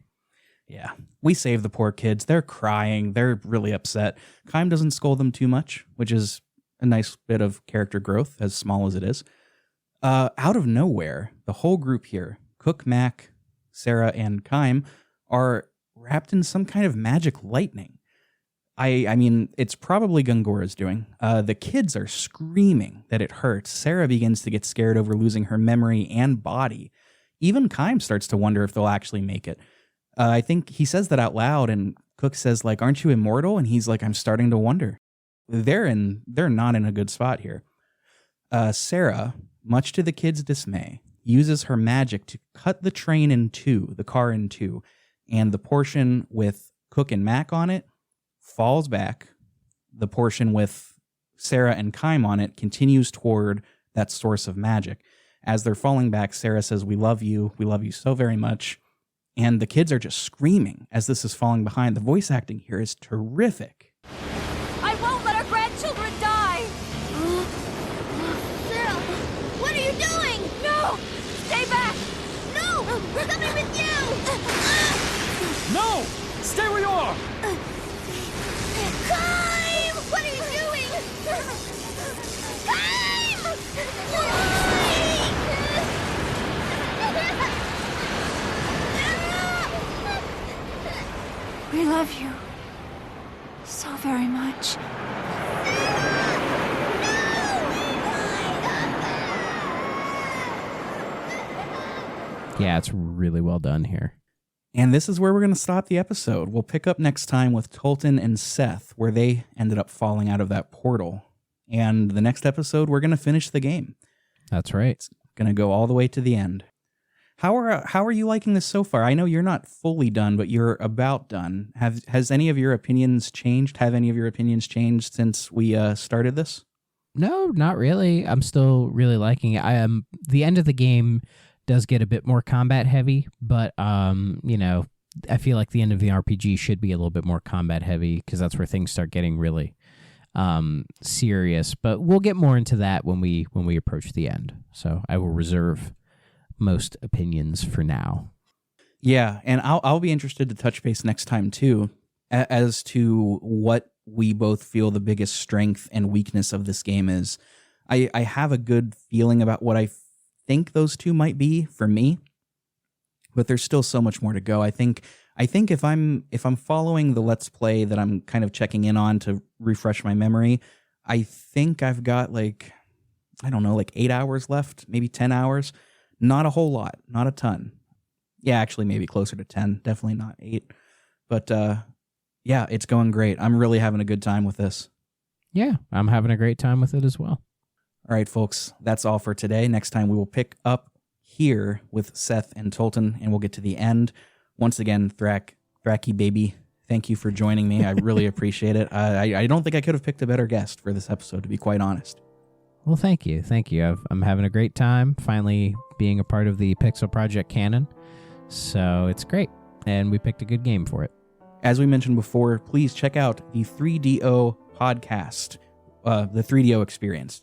Yeah. We save the poor kids. They're crying. They're really upset. Kime doesn't scold them too much, which is a nice bit of character growth, as small as it is. Out of nowhere, the whole group here, Cook, Mac, Sarah, and Kime, are wrapped in some kind of magic lightning. I mean, it's probably Gongora's doing. The kids are screaming that it hurts. Sarah begins to get scared over losing her memory and body. Even Kime starts to wonder if they'll actually make it. I think he says that out loud, and Cook says, like, aren't you immortal? And he's like, I'm starting to wonder. They're not in a good spot here. Sarah, much to the kids' dismay, uses her magic to cut the train in two, the car in two, and the portion with Cook and Mac on it falls back. The portion with Sarah and Kime on it continues toward that source of magic. As they're falling back, Sarah says, we love you so very much. And the kids are just screaming as this is falling behind. The voice acting here is terrific. I won't let our grandchildren die! Sarah, what are you doing? No! Stay back! No! We're coming with you! No! Stay where you are! Kime! What are you doing? Kime! We love you so very much. Yeah, it's really well done here. And this is where we're going to stop the episode. We'll pick up next time with Tolton and Seth, where they ended up falling out of that portal. And the next episode, we're going to finish the game. That's right. It's going to go all the way to the end. How are you liking this so far? I know you're not fully done, but you're about done. Has any of your opinions changed? Have any of your opinions changed since we started this? No, not really. I'm still really liking it. The end of the game does get a bit more combat heavy, but I feel like the end of the RPG should be a little bit more combat heavy because that's where things start getting really serious. But we'll get more into that when we approach the end. So I will reserve most opinions for now. Yeah, and I'll be interested to touch base next time too, as to what we both feel the biggest strength and weakness of this game is. I have a good feeling about what I think those two might be for me, but there's still so much more to go. I think if I'm following the Let's Play that I'm kind of checking in on to refresh my memory, I think I've got 8 hours left, maybe 10 hours. Not a whole lot, not a ton. Yeah, actually maybe closer to 10, definitely not 8. But yeah, it's going great. I'm really having a good time with this. Yeah, I'm having a great time with it as well. All right, folks, that's all for today. Next time we will pick up here with Seth and Tolton, and we'll get to the end. Once again, Thracky baby, thank you for joining me. I really appreciate it. I don't think I could have picked a better guest for this episode, to be quite honest. Well, thank you. I'm having a great time finally being a part of the Pixel Project canon. So it's great, and we picked a good game for it. As we mentioned before, please check out the 3DO podcast, the 3DO experience,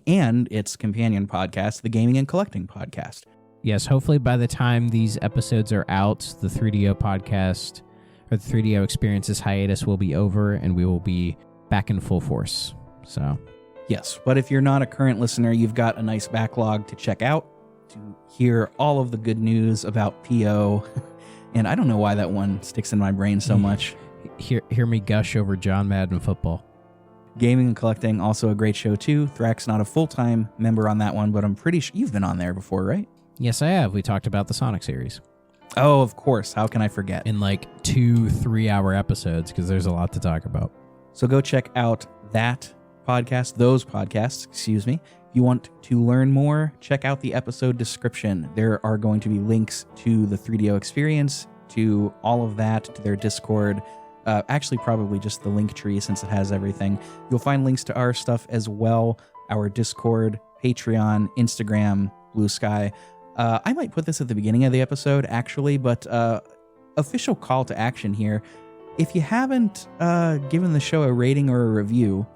and its companion podcast, the Gaming and Collecting podcast. Yes, hopefully by the time these episodes are out, the 3DO podcast or the 3DO experiences hiatus will be over, and we will be back in full force. So, yes, but if you're not a current listener, you've got a nice backlog to check out to hear all of the good news about PO. And I don't know why that one sticks in my brain so much. Hear me gush over John Madden football. Gaming and Collecting, also a great show too. Thrack's not a full-time member on that one, but I'm pretty sure you've been on there before, right? Yes, I have. We talked about the Sonic series. Oh, of course. How can I forget? In 2 3-hour episodes, because there's a lot to talk about. So go check out those podcasts, excuse me. If you want to learn more, check out the episode description. There are going to be links to the 3DO experience, to all of that, to their Discord. Actually, probably just the link tree since it has everything. You'll find links to our stuff as well, our Discord, Patreon, Instagram, Blue Sky. I might put this at the beginning of the episode, actually, but official call to action here. If you haven't given the show a rating or a review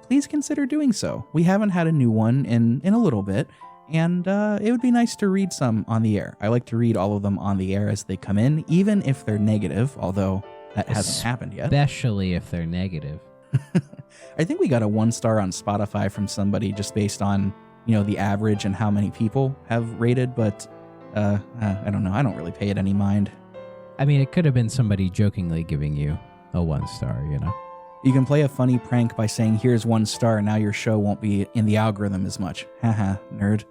please consider doing so. We haven't had a new one in a little bit, and it would be nice to read some on the air. I like to read all of them on the air as they come in, even if they're negative, although that hasn't happened yet. Especially if they're negative. I think we got a 1-star on Spotify from somebody just based on, the average and how many people have rated, but I don't know. I don't really pay it any mind. I mean, it could have been somebody jokingly giving you a 1-star, You can play a funny prank by saying, here's 1 star, now your show won't be in the algorithm as much. Haha, nerd.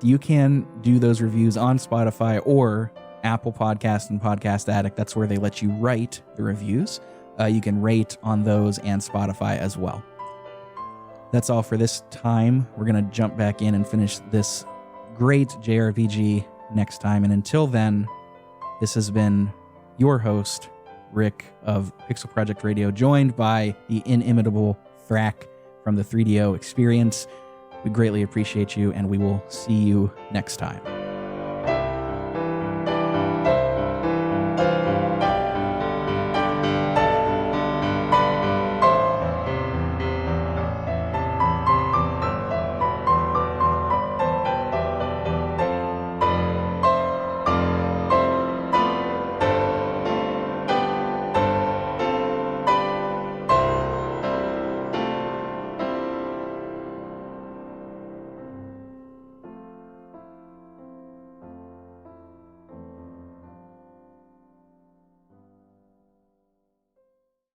You can do those reviews on Spotify or Apple Podcast and Podcast Addict. That's where they let you write the reviews. You can rate on those and Spotify as well. That's all for this time. We're going to jump back in and finish this great JRPG next time. And until then, this has been your host, Rick of Pixel Project Radio, joined by the inimitable Thrak from the 3DO Experience. We greatly appreciate you, and we will see you next time.